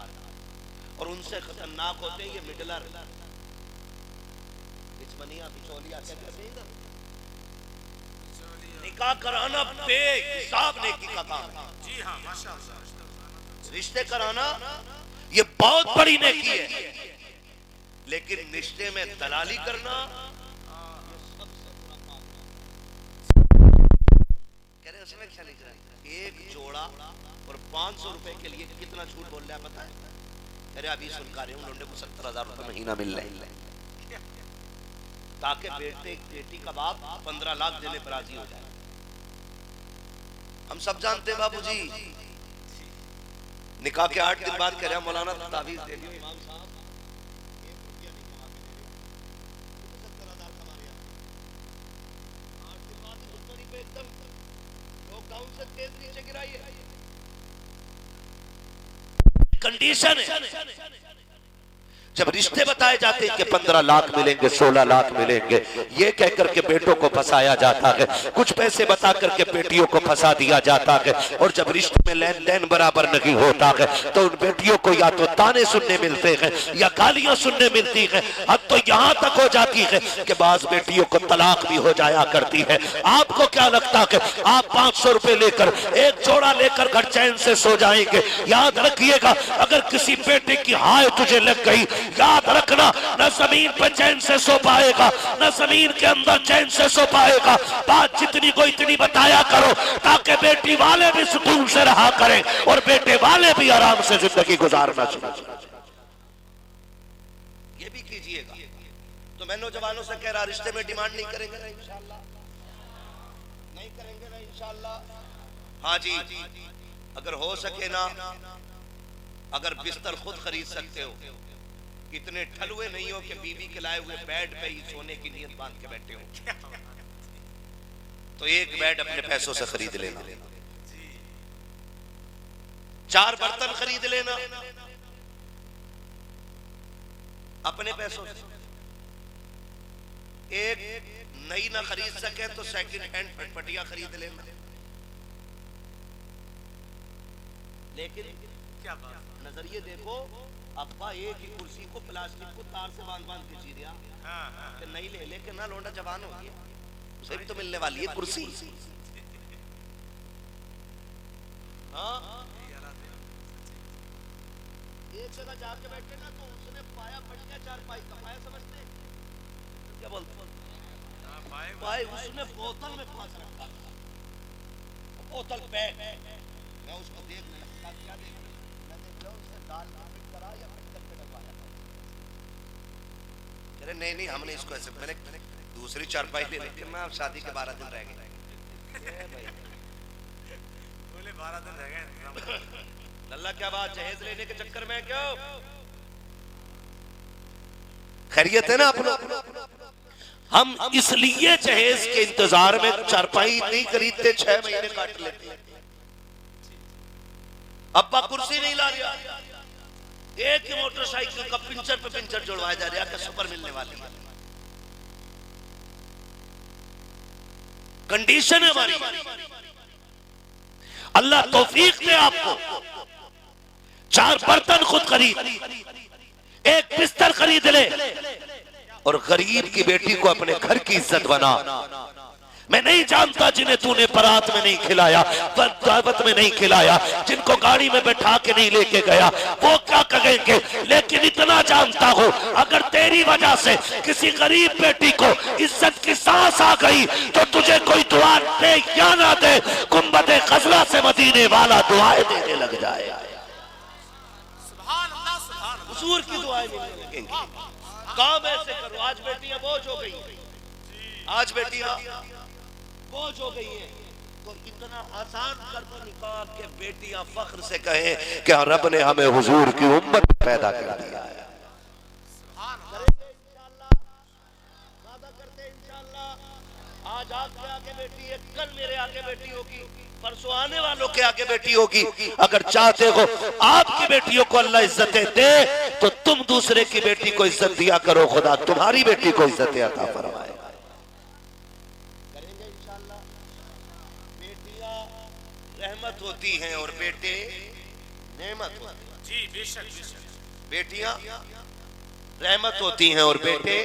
और उनसे खतरनाक होते हैं ये मिडलर। निकाह कराना बेहिसाब नेकी का काम है। जी हाँ माशाअल्लाह। रिश्ते कराना ये बहुत बड़ी नेकी है, लेकिन रिश्ते में दलाली करना कह रहे उसमें क्या लिख रहा है? एक जोड़ा और 500 रुपए के लिए कितना झूठ बोल रहा है पता है? अरे अभी सुनकर रहे हूं लोंडे को 70,000 रुपए महीना मिल रहे हैं ताकि बेटी का बाप 15 लाख देने पर राजी हो जाए। हम सब जानते हैं बाबूजी, निकाह के 8 दिन बाद कह रहे मौलाना तावीज दे दियो इमाम साहब, 1 रुपया नहीं कमा के दे रहे, 70,000 कमा रहे हैं। 8 दिन बाद दुश्मनी पे एकदम लॉकडाउन से तेज नीचे गिराइए। कंडीशन है जब रिश्ते बताए जाते हैं कि 15 लाख मिलेंगे, 16 लाख मिलेंगे, ये कहकर के बेटों को फंसाया जाता है, कुछ पैसे बता करके बेटियों को फंसा दिया जाता है। और जब रिश्ते में लेन देन बराबर नहीं होता है तो उन बेटियों को या तो ताने सुनने मिलते हैं या गालियां सुनने मिलती हैं। अब तो यहाँ तक हो जाती है कि बाज बेटियों को तलाक भी हो जाया करती है। आपको क्या लगता है आप 500 रुपए लेकर एक जोड़ा लेकर घर चैन से सो जाएंगे? याद रखिएगा, अगर किसी बेटे की हाय तुझे लग गई, याद रखना न जमीन पर चैन से सो पाएगा, न जमीन के अंदर चैन से सो पाएगा। बात जितनी को इतनी बताया करो ताकि बेटी वाले भी सुकून से रहा करें और बेटे वाले भी आराम से जिंदगी गुजारना शुरू करें। ये भी कीजिएगा। तो मैं नौजवानों से कह रहा, रिश्ते में डिमांड नहीं करेंगे ना इंशाल्लाह, नहीं करेंगे ना इंशाल्लाह। हाँ जी, अगर हो सके ना, अगर बिस्तर खुद खरीद सकते हो, इतने ठलुए नहीं हो कि बीवी के लाए हुए बेड पे ही सोने की नीयत बांध के बैठे हो, तो एक बेड अपने पैसों से खरीद लेना, 4 बर्तन खरीद लेना अपने पैसों से। एक नई ना खरीद सके तो सेकंड हैंड फटफटिया खरीद लेना। लेकिन क्या बात, नजरिए देखो, अब्बा एक ही कुर्सी को प्लास्टिक को तार से बांध के ची दिया कि नहीं ले लेके ना लौंडा जवान हो गया, उसे भी तो मिलने वाली है कुर्सी। हाँ, एक जगह जाके बैठे ना तो उसने पाया फट गया, 4 पाई का पाया समझते क्या बोलते? पाए उसने बोतल में फांस रखा था, बोतल पैक। मैं उसको देख लगा, क्या देख रहा, मैं देख रहा हूँ उसने दाल फिट करा या फिट करके डलवाया। अरे नहीं नहीं, हमने इसको ऐसे, मैंने दूसरी चारपाई ले ली, मैं अब शादी के 12 दिन रह गए। बोले 12 दिन रह गए। लल्ला क्या बात, जहेज लेने के चक्कर में क्यों? खैरियत है ना अपना? हम इसलिए जहेज के इंतजार में चारपाई नहीं खरीदते, 6 महीने काट लेते। अब्बा कुर्सी नहीं ला रहा, एक ही मोटरसाइकिल का पिंचर पे पिंचर जुड़वाया जा रहा है, सुपर मिलने वाली है। कंडीशन है हमारी। अल्लाह तौफीक दे आपको, 4 बर्तन खुद खरीद, एक बिस्तर खरीद ले और गरीब की बेटी को अपने घर की इज्जत बना। मैं नहीं जानता जिन्हें तूने बारात में नहीं खिलाया, दावत में नहीं खिलाया, जिनको गाड़ी में बैठा के नहीं लेके गया, वो क्या कहेंगे, लेकिन इतना जानता हो अगर तेरी वजह से किसी गरीब बेटी को इज्जत की सांस आ गई तो तुझे कोई दुआ दे या ना दे, गुंबदे खजरा से मदीने वाला दुआएं देने लग जाए। सुभान अल्लाह, सुभान अल्लाह। हुजूर की दुआएं देने लगेंगे। काम ऐसे करो, आज बेटियां बोझ हो गई, आज बेटियां बोझ हो गई है, को इतना आसान कर दो निकाह के बेटियां फख्र से कहें कि रब ने हमें हुजूर की उम्मत पैदा कर दिया है। आज आपके आगे बेटी है, कल मेरे आगे बेटी होगी, परसों आने वालों के आगे बेटी होगी। अगर चाहते हो आपकी बेटियों को अल्लाह इज्जतें दे तो तुम दूसरे की बेटी को इज्जत दिया करो, खुदा तुम्हारी बेटी को इज्जतें अता फरमाए। करेंगे इंशाअल्लाह। बेटियां रहमत होती हैं और बेटे नेमत होते हैं। जी बेशक बेशक। बेटियां रहमत होती हैं और बेटे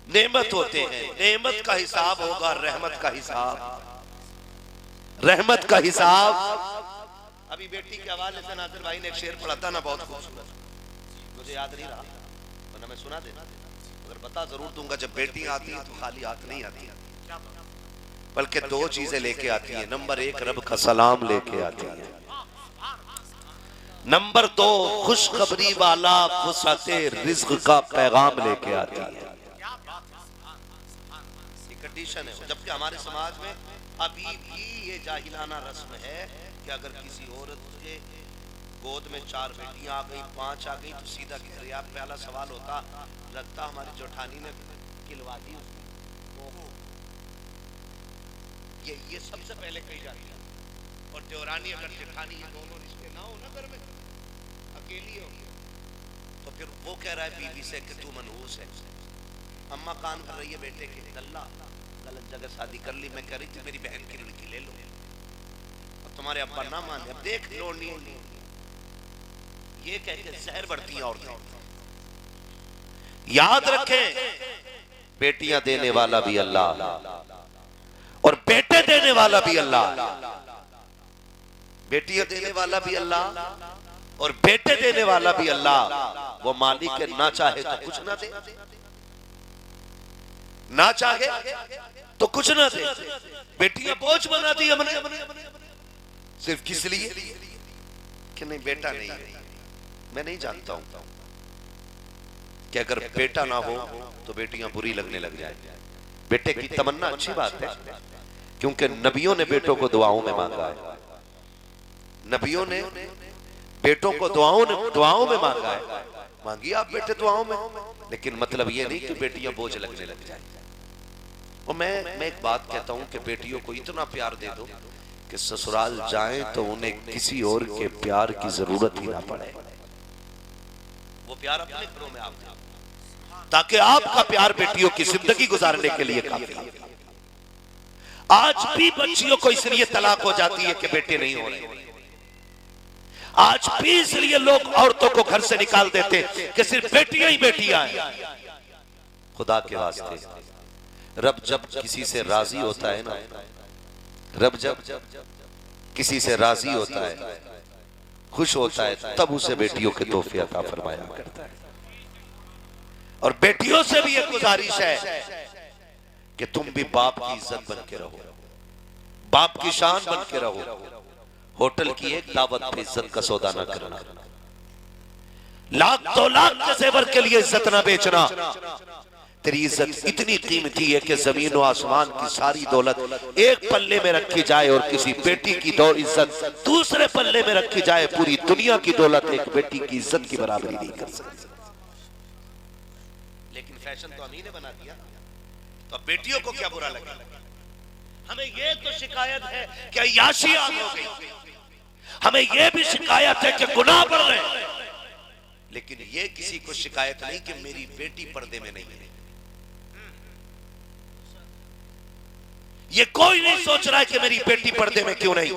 नेमत होते हैं। नेमत का हिसाब होगा रहमत का हिसाब, रहमत का हिसाब। अभी बेटी के हवाले से नासिर भाई ने एक शेर पढ़ा था ना, बहुत खूबसूरत, मुझे याद नहीं रहा वरना मैं सुना देना, अगर बता जरूर दूंगा। जब बेटी आती है तो खाली हाथ नहीं आती, बल्कि दो चीजें लेके आती है। नंबर एक रब का सलाम लेके आती है, नंबर दो खुशखबरी वाला फुसअते रिज़्क़ का पैगाम लेके आती है। कंडीशन है। जबकि हमारे समाज में अभी भी ये जाहिलाना रस्म है कि अगर किसी औरत के गोद में 4 बेटियां आ गई, 5 आ गई, तो सीधा किया पहला सवाल होता, लगता हमारी जेठानी ने किलवा दी उसको। ये सबसे पहले कही जाती है। और देवरानी अगर जेठानी ये दोनों रिश्ते ना हो ना घर में, अकेली हो, तो फिर वो कह रहा है बीवी से कि तू मनहूस है। अम्मा कान कर रही है बेटे के, अल्लाह गलत जगह शादी कर ली, मैं कह रही थी मेरी बहन की लड़की ले लो, अब तुम्हारे अब्बा ना माने, अब देख लो नहीं। ये कह के जहर बढ़ती है औरतें। याद रखें, बेटियां देने वाला भी अल्लाह और बेटे देने वाला भी अल्लाह। बेटियां देने वाला भी अल्लाह और बेटे देने वाला भी अल्लाह। वो मालिक के ना चाहे तो कुछ ना दे, ना चाहे तो कुछ ना दे। बेटियां बोझ बना दी हमने, सिर्फ किस लिए कि नहीं बेटा नहीं है। मैं नहीं जानता हूं कि अगर बेटा ना हो तो बेटियां बुरी लगने लग जाए। बेटे की तमन्ना अच्छी बात है, क्योंकि नबियों ने बेटों को दुआओं में मांगा है। नबियों ने बेटों को दुआओं में मांगा है। मांगी आप बेटे दुआओं में, लेकिन मतलब ये नहीं कि बेटियां बोझ लगने लग जाए। और मैं एक बात कहता हूं कि बेटियों को इतना प्यार दे दो कि ससुराल जाएं तो उन्हें किसी और के प्यार की जरूरत ही ना पड़े। वो प्यार अपने घरों में आप दो, ताकि आपका प्यार बेटियों की जिंदगी गुजारने के लिए काफी है। आज भी बच्चियों को इसलिए तलाक हो जाती है कि बेटे नहीं हो रहे। आज भी इसलिए लोग औरतों को घर से निकाल देते कि सिर्फ बेटियां ही बेटियां हैं। खुदा के वास्ते रब जब किसी से राजी होता है ना, रब जब किसी से राजी होता है, खुश होता है, तब उसे बेटियों के तोहफे अता फरमाया करता है। और बेटियों से भी एक गुजारिश है कि तुम भी बाप की इज्जत बन के रहो, बाप की शान बन के रहो। होटल की एक दावत पे इज्जत का सौदा ना करना, लाख 2 लाख के जेवर के लिए इज्जत ना बेचना। तेरी इज्जत इतनी कीमती है कि जमीन और आसमान की सारी दौलत एक पल्ले में रखी जाए और किसी बेटी की इज्जत दूसरे पल्ले में रखी जाए, पूरी दुनिया की दौलत एक बेटी की इज्जत की बराबरी नहीं कर सकती। लेकिन फैशन तो अमीर ने बना दिया, तो अब बेटियों को क्या बुरा लगे। हमें ये तो शिकायत है कि अय्याशी आम हो गई, हमें ये भी शिकायत है कि गुनाह बढ़ रहे हैं, लेकिन ये किसी को शिकायत नहीं कि मेरी बेटी पर्दे में नहीं है। ये कोई नहीं सोच रहा है कि मेरी बेटी पर्दे में क्यों नहीं।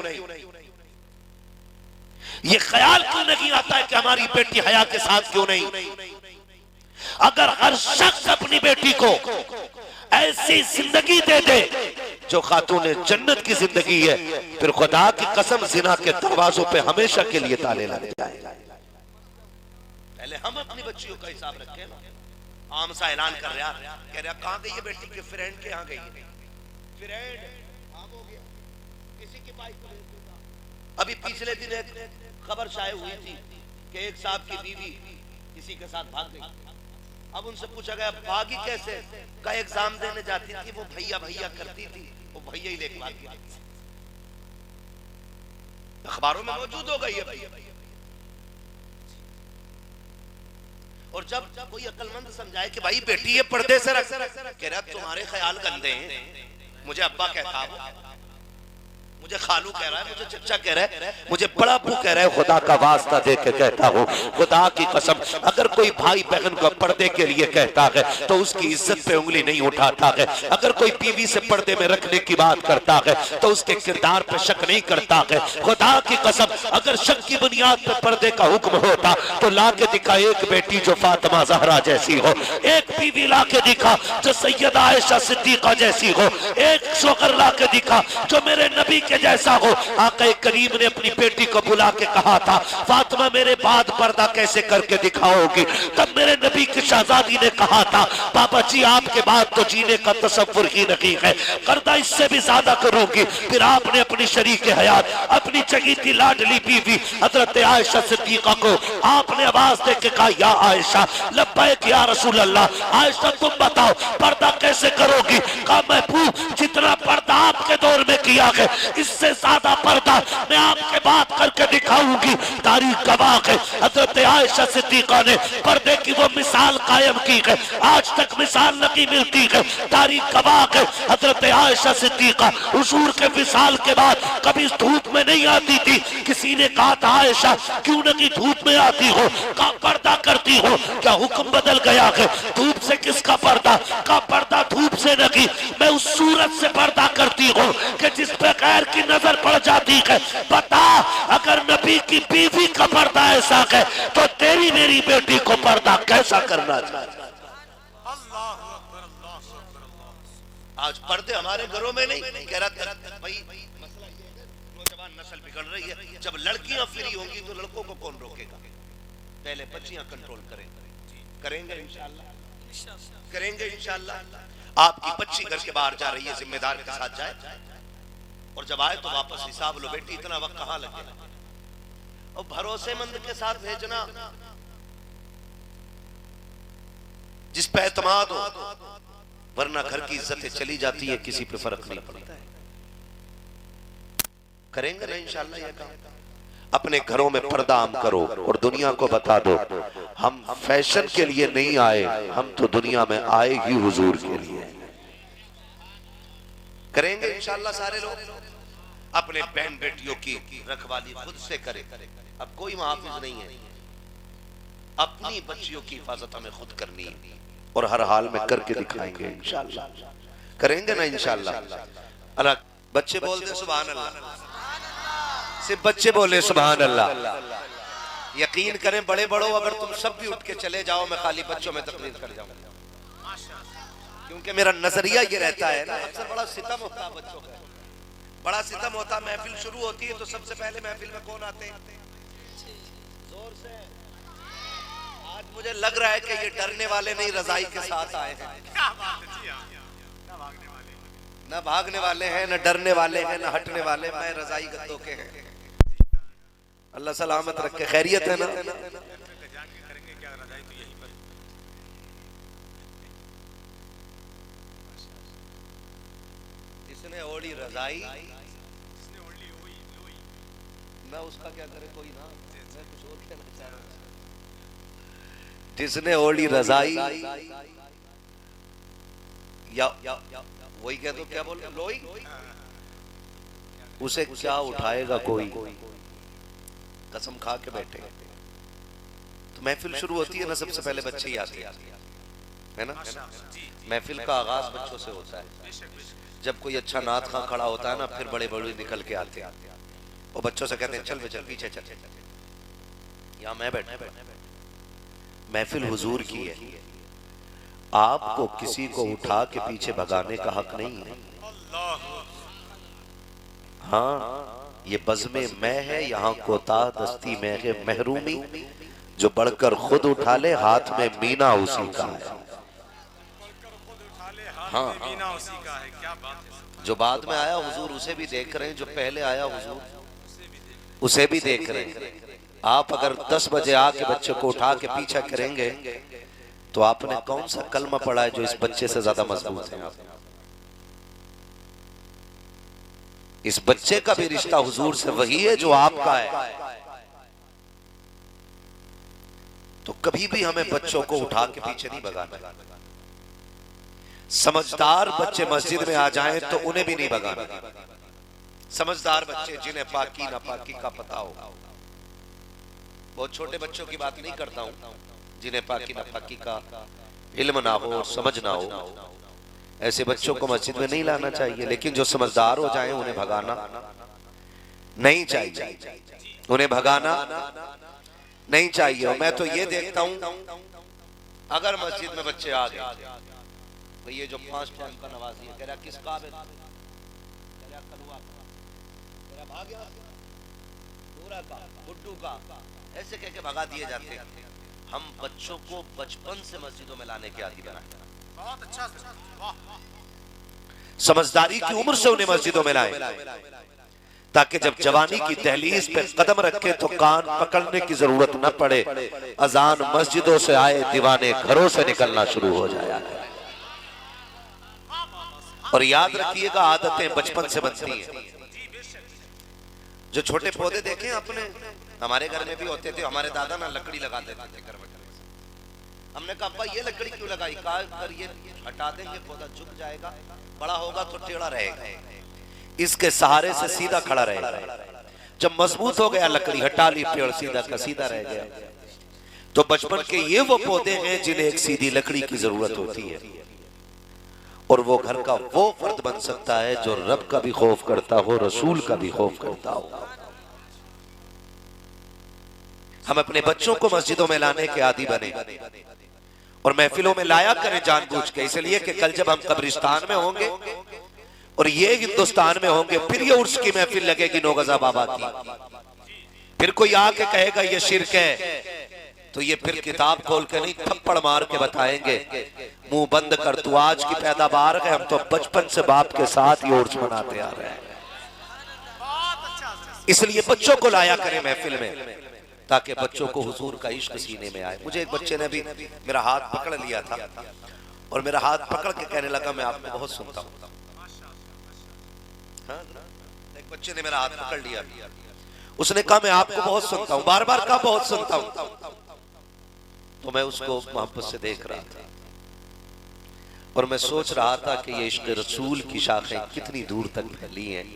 ये ख्याल क्यों नहीं आता है कि हमारी बेटी हया के साथ क्यों नहीं। अगर हर शख्स अपनी बेटी को ऐसी जिंदगी दे दे जो खातून जन्नत की जिंदगी है, फिर खुदा की कसम जिना के दरवाजों पे हमेशा के लिए ताले लग जाए। पहले हम अपनी बच्चियों का हिसाब रखें ना। आम सा ऐलान कर रहा, कह रहा कहां गई है बेटी के फ्रेंड के यहाँ गई है। फ्रेंड आम हो गया, किसी की बाइक को ले दूंगा। अभी पिछले दिन एक खबर शाये हुई थी कि एक साहब की बीवी किसी के साथ भाग गई। अब उनसे पूछा गया भागी कैसे, का एग्जाम देने जाती थी, वो भैया भैया करती थी, वो भैया ही लेके भाग गया। अखबारों में मौजूद होगा ये भाई। और जब कोई अक्लमंद समझाए कि भाई बेटी ये पर्दे से रख, कह रहा तुम्हारे ख्याल गंदे हैं, मुझे अब्बा कहता है, मुझे खालू कह रहा है, मुझे चचा कह रहा है, मुझे बड़ा अब्बू कह रहा है, खुदा का वास्ता दे के कहता हूँ, खुदा की कसम, अगर कोई भाई बहन को पर्दे के लिए कहता है तो उसकी इज्जत पे उंगली नहीं उठाता है। अगर कोई बीवी से पर्दे में रखने की बात करता है तो उसके किरदार पे शक नहीं करता है। खुदा की कसम, अगर शक की बुनियाद पर पर्दे का हुक्म होता तो ला के दिखा एक बेटी जो फातिमा ज़हरा जैसी हो, एक बीवी ला के दिखा जो सैयदा आयशा सिद्दीका जैसी हो, एक शोहर ला के दिखा जो मेरे नबी के जैसा हो। आका करीम ने अपनी बेटी को बुला के कहा था, फातिमा मेरे बाद पर्दा कैसे करके दिखाओगी? तब मेरे नबी की शहजादी ने कहा था, बाबा जी आपके बाद तो जीने का तसव्वुर ही नहीं है, करदा इससे भी ज्यादा करूंगी। फिर आपने अपनी शरीक हयात, अपनी चहीती लाडली बीवी हजरत आयशा सिद्दीका को आपने आवाज दे के कहा, या आयशा, लब्बैक या रसूल अल्लाह, आयशा तुम बताओ पर्दा कैसे करोगी? कहा महबूब जितना पर्दा आपके दौर में किया है इससे ज्यादा पर्दा मैं आपके बात करके दिखाऊंगी। तारीख गवाह है हजरत आयशा सिद्दीका ने पर्दे की वो मिसाल कायम की है, आज तक मिसाल नहीं मिलती है। तारीख गवाह है हजरत आयशा सिद्दीका हुजूर के विसाल के बाद कभी धूप में नहीं आती थी। किसी ने कहा था, आयशा क्यों नहीं धूप में आती हो? का पर्दा करती हो? क्या हुक्म बदल गया है? धूप से किसका पर्दा? का पर्दा धूप से नहीं, मैं उस सूरत से पर्दा करती हूँ कि जिस पे गैर की नजर पड़ जाती है। बता, अगर नबी की बीवी का पर्दा ऐसा है तो तेरी मेरी बेटी को पर्दा कैसा करना चाहिए? आज पर्दे हमारे घरों में नहीं, कह रहा भाई मसला ये है, नौजवान नस्ल बिगड़ रही है। जब लड़कियां फ्री होंगी तो लड़कों को कौन रोकेगा? पहले बच्चियां कंट्रोल करेंगे इंशाअल्लाह, करेंगे इंशाअल्लाह। आपकी बच्ची घर के बाहर जा रही है, जिम्मेदार के साथ जाए, और जब आए तो वापस हिसाब लो, बेटी इतना वक्त कहां लगे? और भरोसेमंद के साथ भेजना, जिस पे एतमाद हो, वरना घर की इज्जतें चली जाती है, किसी पे फर्क नहीं पड़ता है। करेंगे ना इंशाअल्लाह ये काम। अपने घरों में पर्दा आम करो और दुनिया को बता दो, हम फैशन के लिए नहीं आए, हम तो दुनिया में आए ही हुजूर के लिए। करेंगे इंशाअल्लाह सारे लोग। अपने बहन बेटियों की रखवाली खुद से करें। अब कोई मुहाफिज नहीं है, अपनी बच्चियों की हिफाजत हमें खुद करनी है और हर हाल में करके दिखाएंगे इंशाअल्लाह। करेंगे ना इंशाअल्लाह। अल्लाह, बच्चे बोलते सुभान अल्लाह, सिर्फ बच्चे बोले सुभान अल्लाह। यकीन करें बड़े बड़ों, अगर तुम सब भी उठ के चले जाओ, मैं खाली बच्चों में तकलीफ कर जाऊंगा, क्योंकि मेरा नजरिया ये रहता है ना, अक्सर बड़ा सितम होता है बच्चों का, बड़ा सितम होता। महफिल शुरू होती है तो सबसे पहले महफिल में कौन आते हैं? जोर से। आज मुझे लग रहा है कि ये डरने वाले नहीं, रजाई के साथ आए हैं। न भागने वाले हैं, न डरने वाले हैं, न हटने वाले, मैं रजाई गद्दों के हैं। अल्लाह सलामत रखे। खैरियत है ना? जिसने ओढ़ी रजाई, मैं उसका क्या करे कोई ना, मैं कुछ और कहना चाह रहा हूं। जिसने ओढ़ी रजाई या वही कह दो, क्या बोल लोई, उसे क्या उठाएगा कोई? कसम खा के बैठे। तो महफिल शुरू होती है ना, सबसे पहले बच्चे ही आते है ना। महफिल का आगाज बच्चों से होता है। जब कोई अच्छा नात खां खड़ा होता है ना, फिर बड़े बड़े निकल के आते हैं और बच्चों से कहते हैं चल चल पीछे चल, यहाँ मैं बैठा। महफिल हुजूर की है, आपको किसी को उठा के पीछे भगाने का हक नहीं है। हाँ, ये बज़्मे मैं है, यहाँ कोता दस्ती में है महरूमी, जो बढ़कर खुद उठा ले हाथ में मीना उसी का है। हाँ, जो बाद में आया हुजूर उसे भी देख रहे हैं, जो पहले आया हुजूर उसे भी देख रहे हैं। आप अगर 10 बजे आके बच्चे को उठा के पीछा करेंगे तो आपने कौन सा कलमा पढ़ा है जो इस बच्चे से ज्यादा मजबूत है? इस बच्चे का भी रिश्ता हुजूर से वही है जो आपका है। तो कभी भी हमें बच्चों को उठा के पीछे नहीं भगाना। समझदार बच्चे मस्जिद में आ जाएं तो उन्हें भी नहीं भगाना। समझदार बच्चे जिन्हें पाकी नापाकी का पता हो, बहुत छोटे बच्चों की बात नहीं करता हूं, जिन्हें पाकी नापाकी का इल्म ना हो, समझ ना हो, ऐसे बच्चों को मस्जिद में नहीं लाना चाहिए। लेकिन जो समझदार हो जाएं उन्हें भगाना नहीं चाहिए, उन्हें भगाना नहीं चाहिए। और मैं तो ये देखता हूं, अगर मस्जिद में बच्चे आ गए, भाई ये जो 5 टाइम का नवाजी है, कह रहा किस काबिल, कह रहा कलवा, कह रहा भाग गया, पूरा का गुड्डू का, ऐसे कह के भगा दिए जाते हैं। हम बच्चों को बचपन से मस्जिदों में लाने के आदी बनाए। बहुत अच्छा, समझदारी की उम्र से उन्हें मस्जिदों में लाए, ताकि जब जवानी की दहलीज पे कदम रखे तो कान पकड़ने की जरूरत न पड़े। अजान मस्जिदों से आए, दीवाने घरों से निकलना शुरू हो जाया। और याद रखिएगा, आदतें बचपन से बनती हैं। जो छोटे पौधे देखे अपने, हमारे घर में भी होते थे, हमारे दादा ना लकड़ी लगा देते थे घर में। हमने कहा अब्बा ये लकड़ी क्यों लगाई? कहा अगर ये हटा देंगे पौधा झुक जाएगा, बड़ा होगा तो टेढ़ा रहेगा, इसके सहारे से सीधा खड़ा रहेगा। जब मजबूत हो गया, लकड़ी हटा ली, पेड़ सीधा का सीधा रह गया। तो बचपन के ये वो पौधे हैं जिन्हें एक सीधी लकड़ी की जरूरत होती है। और वो घर का वो फर्द बन सकता है जो रब का भी खौफ करता हो, रसूल का भी खौफ करता हो। हम अपने बच्चों को मस्जिदों में लाने के आदी बने और महफिलों में लाया करें जानबूझ के, इसलिए कि कल जब हम कब्रिस्तान में होंगे और ये हिंदुस्तान में होंगे, फिर ये उर्स की महफिल लगेगी नौगजा बाबा की, फिर कोई आके कहेगा ये शिरक है, तो ये फिर किताब खोल के नहीं थप्पड़ मार के बताएंगे, मुंह बंद कर, तू आज की पैदावार है, हम तो बचपन से बाप के साथ ये उर्स मनाते आ रहे हैं। इसलिए बच्चों को लाया करें महफिल में, ताकि बच्चों को हुजूर का इश्क सीने में आए। मुझे एक बच्चे ने भी मेरा हाथ पकड़ लिया था और मेरा हाथ पकड़ के कहने लगा मैं आपको बहुत सुनता हूँ। हाँ? एक बच्चे ने मेरा हाथ पकड़ लिया, उसने कहा मैं आपको बहुत सुनता हूँ, बार बार कहा बहुत सुनता हूँ। तो मैं उसको मोहब्बत से देख रहा था और मैं सोच रहा था कि ये इश्क रसूल की शाखें कितनी दूर तक फैली हैं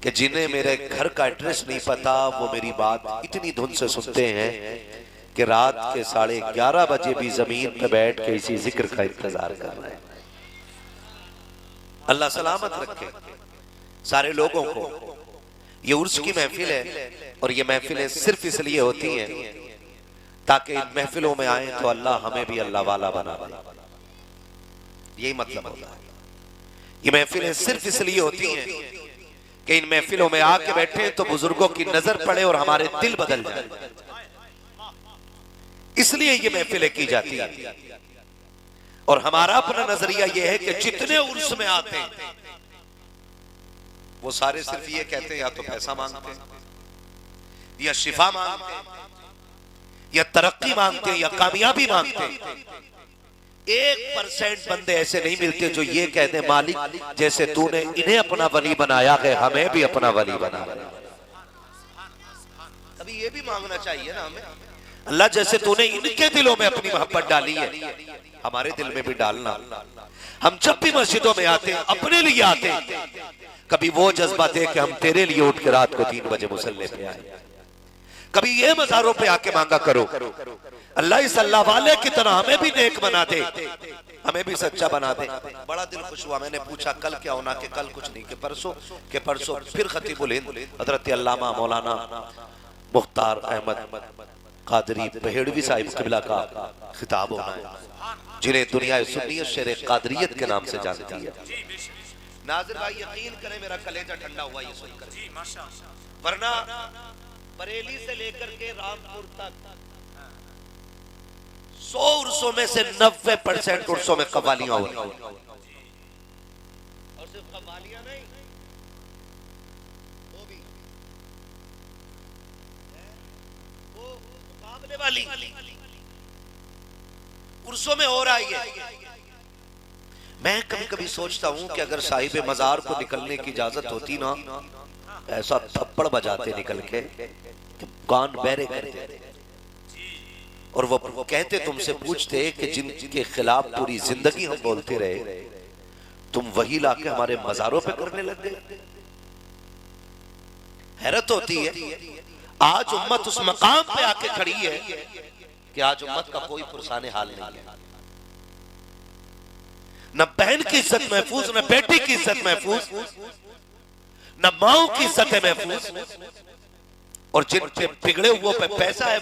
कि जिन्हें मेरे घर का एड्रेस नहीं पता वो मेरी बात इतनी धुन से सुनते हैं कि रात के 11:30 बजे भी जमीन पे बैठ के इसी जिक्र का इंतजार कर रहे हैं। अल्लाह सलामत रखे सारे लोगों को। ये उर्स की महफिल है और ये महफिलें सिर्फ इसलिए होती हैं ताकि इन महफिलों में आए तो अल्लाह हमें भी अल्लाह वाला बना दे, यही मतलब होता है। ये महफिलें सिर्फ इसलिए होती हैं कि इन महफिलों में आके बैठे तो बुजुर्गों की नजर पड़े और हमारे दिल बदल जाए, इसलिए ये महफिलें की जाती है। और हमारा अपना नजरिया यह है कि जितने उर्स में आते हैं वो सारे सिर्फ ये कहते हैं या तो पैसा मांगते हैं या शिफा मांगते हैं या तरक्की मांगते हैं या कामयाबी मांगते हैं। 1% बंदे ऐसे नहीं मिलते जो ये कहते मालिक जैसे तूने इन्हें अपना वली बनाया है हमें भी अपना वली बना। कभी ये भी मांगना चाहिए ना हमें, अल्लाह जैसे तूने इनके दिलों में अपनी मोहब्बत डाली है हमारे दिल में भी डालना। हम जब भी मस्जिदों में आते हैं अपने लिए आते हैं, कभी वो जज्बा दे कि हम तेरे लिए उठ के रात को 3 बजे मुसल्ले पे आए। कभी ये मज़ारों पे आके मांगा करो अल्लाह इस अल्लाह वाले की तरह हमें भी नेक बना दे, हमें भी सच्चा बना दे। बड़ा दिल खुश हुआ, मैंने पूछा कल क्या होना, कि कल कुछ नहीं, कि परसों फिर खतीबुल हिंद हजरत अल्लामा मौलाना मुख्तार अहमद कादरी पहेड़वी साहिब किबला का खिताब होना है, जिन्हें दुनिया सुन्नियत शेर कादरियत के नाम से जानती है। नाज़िर भाई यकीन करें मेरा कलेजा ठंडा हुआ ये सुनकर, वरना बरेली से लेकर के रामपुर तक 100 उर्सों में से 90% उर्सों में कव्वालियां होती हैं। और सिर्फ कव्वालियां नहीं, वो भी वो मुकाबले वाली उर्सों में हो रही है। मैं कभी कभी सोचता हूं कि अगर साहिब मजार को निकलने की इजाजत होती ना, ऐसा थप्पड़ बजाते निकल के कि कान बहरे कर देते, और वो कहते, तुमसे पूछते कि जिनके खिलाफ पूरी जिंदगी हम बोलते रहे, तुम वही लाके हमारे मजारों पे करने लग गए। हैरत होती है, आज उम्मत उस मकाम पे आके खड़ी है कि आज उम्मत का कोई पुरसाने हाल नहीं है। न बहन की इज्जत महफूज, न बेटी की इज्जत महफूज, न माओ की इज्जत महफूज, और जिन पे बिगड़े हुए पे पैसा है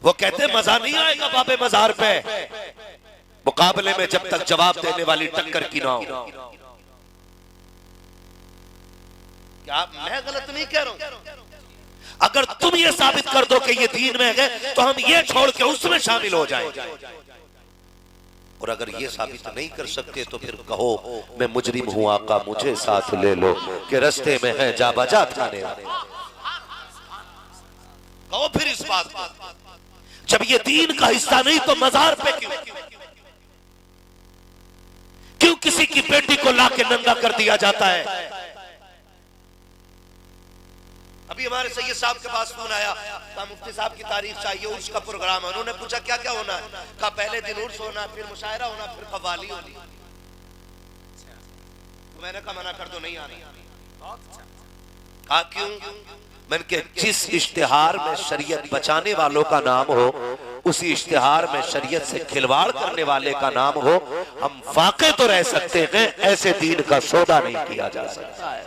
वो कहते मजा नहीं आएगा बाबे मजार पे, मुकाबले में जब तक जवाब देने वाली टक्कर की ना हो। क्या मैं गलत नहीं कह रहा हूं? अगर तुम ये साबित कर दो कि ये दीन में है, तो हम ये छोड़ के उसमें शामिल हो जाएंगे। और अगर ये साबित नहीं कर सकते तो फिर कहो मैं मुजरिम हूं आका, मुझे साथ ले लो कि रास्ते में है जा बजा थाने वाले। कहो फिर इस बात को, जब ये दीन का हिस्सा नहीं तो मजार पे क्यों किसी की बेटी को लाके नंगा कर दिया जाता है? अभी हमारे सैयद साहब के पास फोन आया, कहा मुफ्ती साहब की तारीफ चाहिए, उर्स का प्रोग्राम है। उन्होंने पूछा क्या क्या होना है? कहा पहले दिन उर्स होना, फिर मुशायरा होना, फिर कव्वाली होनी। तो मैंने कहा मना कर दो, नहीं आना। कहा क्यों? मैंने कहा जिस इश्तिहार में शरीयत बचाने वालों का नाम हो, उसी इश्तिहार में शरीयत से खिलवाड़ करने वाले का नाम हो। हम फाके तो रह सकते हैं, ऐसे दीन का सौदा नहीं किया जा सकता है।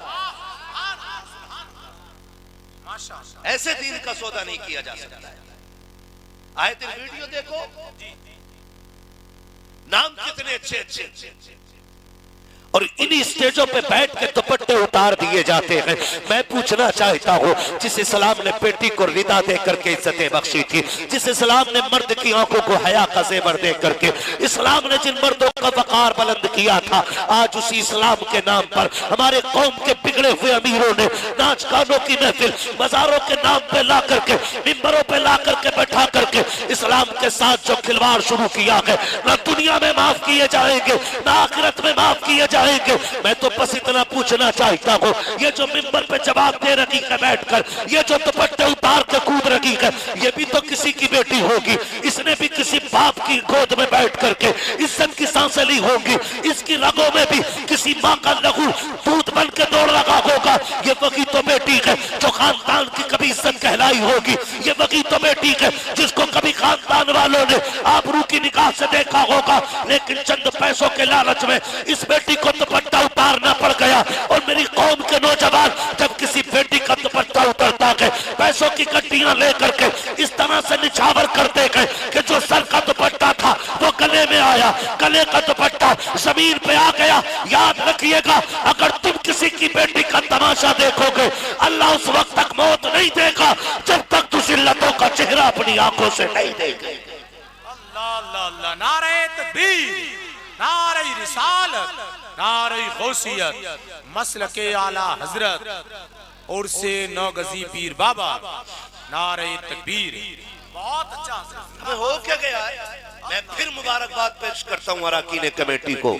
ऐसे दीन का सौदा नहीं किया जा सकता है। आए दिन वीडियो देखो, नाम कितने अच्छे अच्छे, और इन्हीं स्टेजों पे बैठ के दुपट्टे उतार दिए जाते हैं। मैं पूछना चाहता हूँ, जिस इस्लाम ने बेटी को रिदा दे करके इज्जतें बख्शी थी, जिस इस्लाम ने मर्द की आंखों को हया का जेवर दे करके इस्लाम ने जिन मर्दों का वकार बुलंद किया था, आज उसी इस्लाम के नाम पर हमारे कौम के बिगड़े हुए अमीरों ने नाच गानों की महफिल मजारों के नाम पे ला करके, मिंबरों पे ला करके बैठा करके इस्लाम के साथ जो खिलवाड़ शुरू किया है, ना दुनिया में माफ किए जाएंगे, ना आखिरत में माफ किए जाएंगे। मैं तो बस इतना पूछना चाहता हूँ, ये जो मिंबर पे जवाब दे रही है बैठकर, ये जो दुपट्टे उतार के कूद रही है, ये भी तो किसी की बेटी होगी। इसने भी किसी बाप की गोद में बैठ करके इज्जत की सांसें ली होंगी। इसकी रगों में भी किसी माँ का लहू दूध बन के दौड़ लगा होगा। ये वही तो बेटी है जो खानदान की कभी इज्जत कहलाई होगी। ये वही तो बेटी है जिसको कभी खानदान वालों ने आबरू की निगाह से देखा होगा, लेकिन चंद पैसों के लालच में इस बेटी को दुपट्टा उतारना पड़ गया। और मेरी कौम के नौजवान जब किसी बेटी का दुपट्टा उतरता है, पैसों की गड्डियां लेकर के इस तरह से निछावर करते गए कि जो सर का दुपट्टा था वो गले में आया, गले का दुपट्टा जमीन पे आ गया। याद रखिएगा, अगर तुम किसी की बेटी का तमाशा देखोगे, अल्लाह उस वक्त तक मौत नहीं देगा जब तक तुम जिल्लतों का चेहरा अपनी आंखों से नहीं देखे। अल्लाह अल्लाह अल्लाह, नारे तकबीर, नारे रिसालत, नारे गौसियत, मसलके आला हजरत और से नौगजी पीर बाबा, नारे तकबीर। बहुत अच्छा हमें हो क्या गया है? मैं फिर मुबारकबाद पेश करता हूँ अराकीन कमेटी को,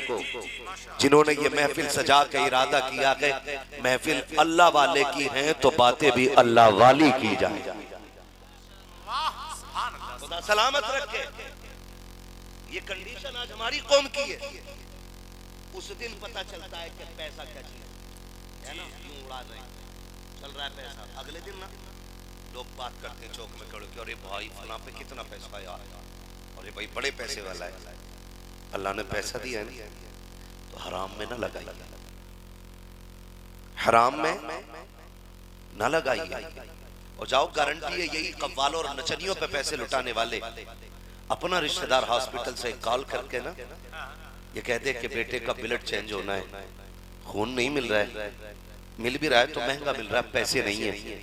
जिन्होंने ये महफिल सजा के इरादा किया है महफिल अल्लाह वाले की है तो बातें भी अल्लाह वाली की जाए। खुदा सलामत रखे। ये कंडीशन आज हमारी कौम की है। उस दिन पता चलता है कि पैसा क्या चीज है ना, क्यों उड़ा रहे हैं, चल रहा है पैसा। अगले दिन ना लोग बात करते हैं चौक में खड़े के, अरे भाई फलां पे कितना पैसा आया, अरे भाई बड़े पैसे वाला है। अल्लाह ने पैसा दिया है तो हराम में ना लगाइए, हराम में ना लगाइए। और जाओ, गारंटी है यही कव्वालों और नचनियों पे पैसे लुटाने वाले अपना रिश्तेदार हॉस्पिटल से कॉल करके ना ये कह दे कि बेटे का ब्लड चेंज होना है, खून नहीं मिल रहा है, मिल भी रहा है तो महंगा मिल रहा है, पैसे नहीं है,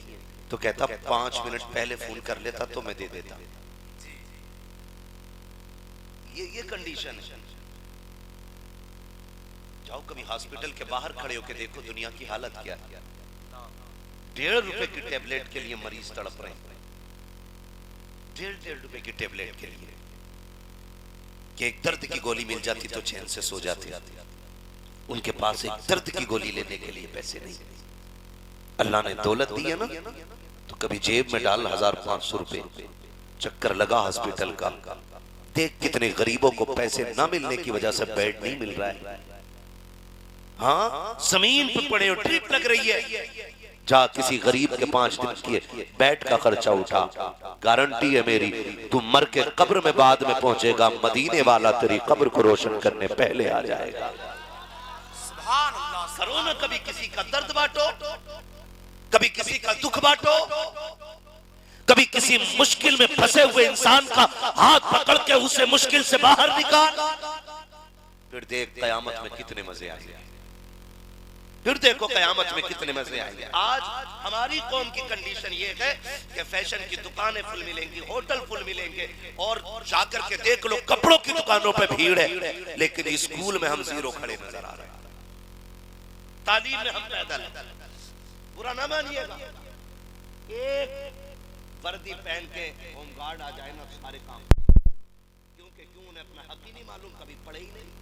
तो कहता 5 मिनट पहले फोन कर लेता तो मैं दे देता। ये कंडीशन है। जाओ कभी हॉस्पिटल के बाहर खड़े होकर देखो दुनिया की हालत क्या है। 1.5 रुपए की टेबलेट के लिए मरीज तड़प रहे हैं, 1.5 रुपए की टेबलेट के लिए। कि एक दर्द की गोली मिल जाती तो चैन से सो जाते। उनके पास एक दर्द की गोली लेने के लिए पैसे नहीं। अल्लाह ने दौलत दी है ना, तो कभी जेब में डाल 1500 रुपए, चक्कर लगा हॉस्पिटल का, देख कितने गरीबों को पैसे ना मिलने की वजह से बेड नहीं मिल रहा है। हाँ, जमीन पे पड़े हो, ट्रिप लग रही है, जा किसी गरीब के 5 दिन की बेड का खर्चा उठा। गारंटी है मेरी, तू मर के कब्र में बाद में पहुंचेगा, मदीने वाला तेरी कब्र को रोशन करने पहले आ जाएगा। सुभान अल्लाह। करो ना, कभी किसी का दर्द बांटो, कभी किसी का दुख बांटो, कभी किसी मुश्किल में फंसे हुए इंसान का हाथ पकड़ के उसे मुश्किल से बाहर निकाल, फिर देख कयामत में कितने मजे आएंगे। फिर देखो कयामत में कितने मजे आएंगे। आज हमारी कौम की कंडीशन ये है कि फैशन की दुकानें फुल मिलेंगी, होटल फुल मिलेंगे, और जाकर के देख लो कपड़ों की दुकानों पे भीड़ है, लेकिन स्कूल में हम जीरो खड़े नजर आ रहे हैं। तालीम में हम पैदल, बुरा ना मानिएगा, एक वर्दी पहन के होमगार्ड आ जाए ना सारे काम, क्यों उन्हें अपना हक ही नहीं मालूम, कभी पढ़े ही नहीं।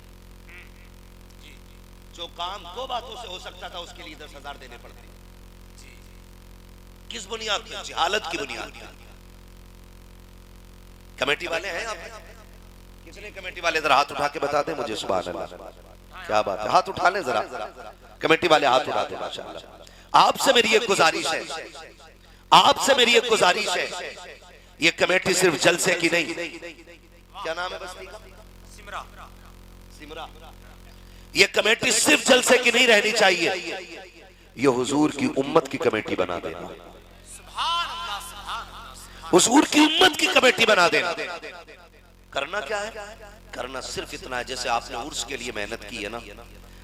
जो काम 2 बातों से हो सकता था उसके लिए 10,000 देने पड़ते। किस बुनियाद पर? जहालत की बुनियाद पर। कमेटी वाले हैं आप? कितने कमेटी वाले जरा हाथ उठा के बता दें मुझे। सुभान अल्लाह, क्या बात है, हाथ उठा लें जरा, कमेटी वाले हाथ उठा दें। माशाअल्लाह। आपसे मेरी एक गुजारिश है, आपसे मेरी एक गुजारिश है, ये कमेटी सिर्फ जलसे की नहीं, क्या नाम है बस्ती का? सिमरा। सिमरा। ये कमेटी सिर्फ जलसे की नहीं रहनी चाहिए, ये हुजूर की उम्मत की कमेटी बना देना, हुजूर की उम्मत की कमेटी बना देना। करना क्या है? करना सिर्फ इतना है, जैसे आपने उर्स के लिए मेहनत की है ना,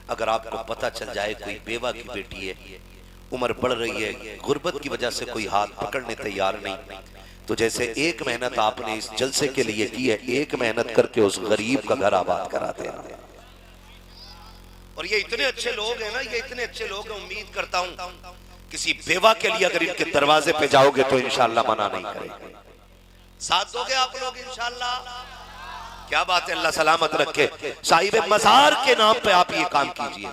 अगर आपको पता चल जाए कोई बेवा की बेटी है, उम्र बढ़ रही है, गुर्बत की वजह से कोई हाथ पकड़ने तैयार नहीं, तो जैसे एक मेहनत आपने इस जलसे के लिए की है, एक मेहनत करके उस गरीब का घर आबाद करा देना। और ये इतने अच्छे लोग हैं ना, ये इतने अच्छे लोग हैं, उम्मीद करता हूं किसी बेवा के लिए अगर इनके दरवाजे पे जाओगे तो इंशाल्लाह मना नहीं करेंगे। साथ दोगे आप लोग इंशाल्लाह? क्या बात है, अल्लाह सलामत रखे। साहिब मज़ार के नाम पे आप ये काम कीजिए।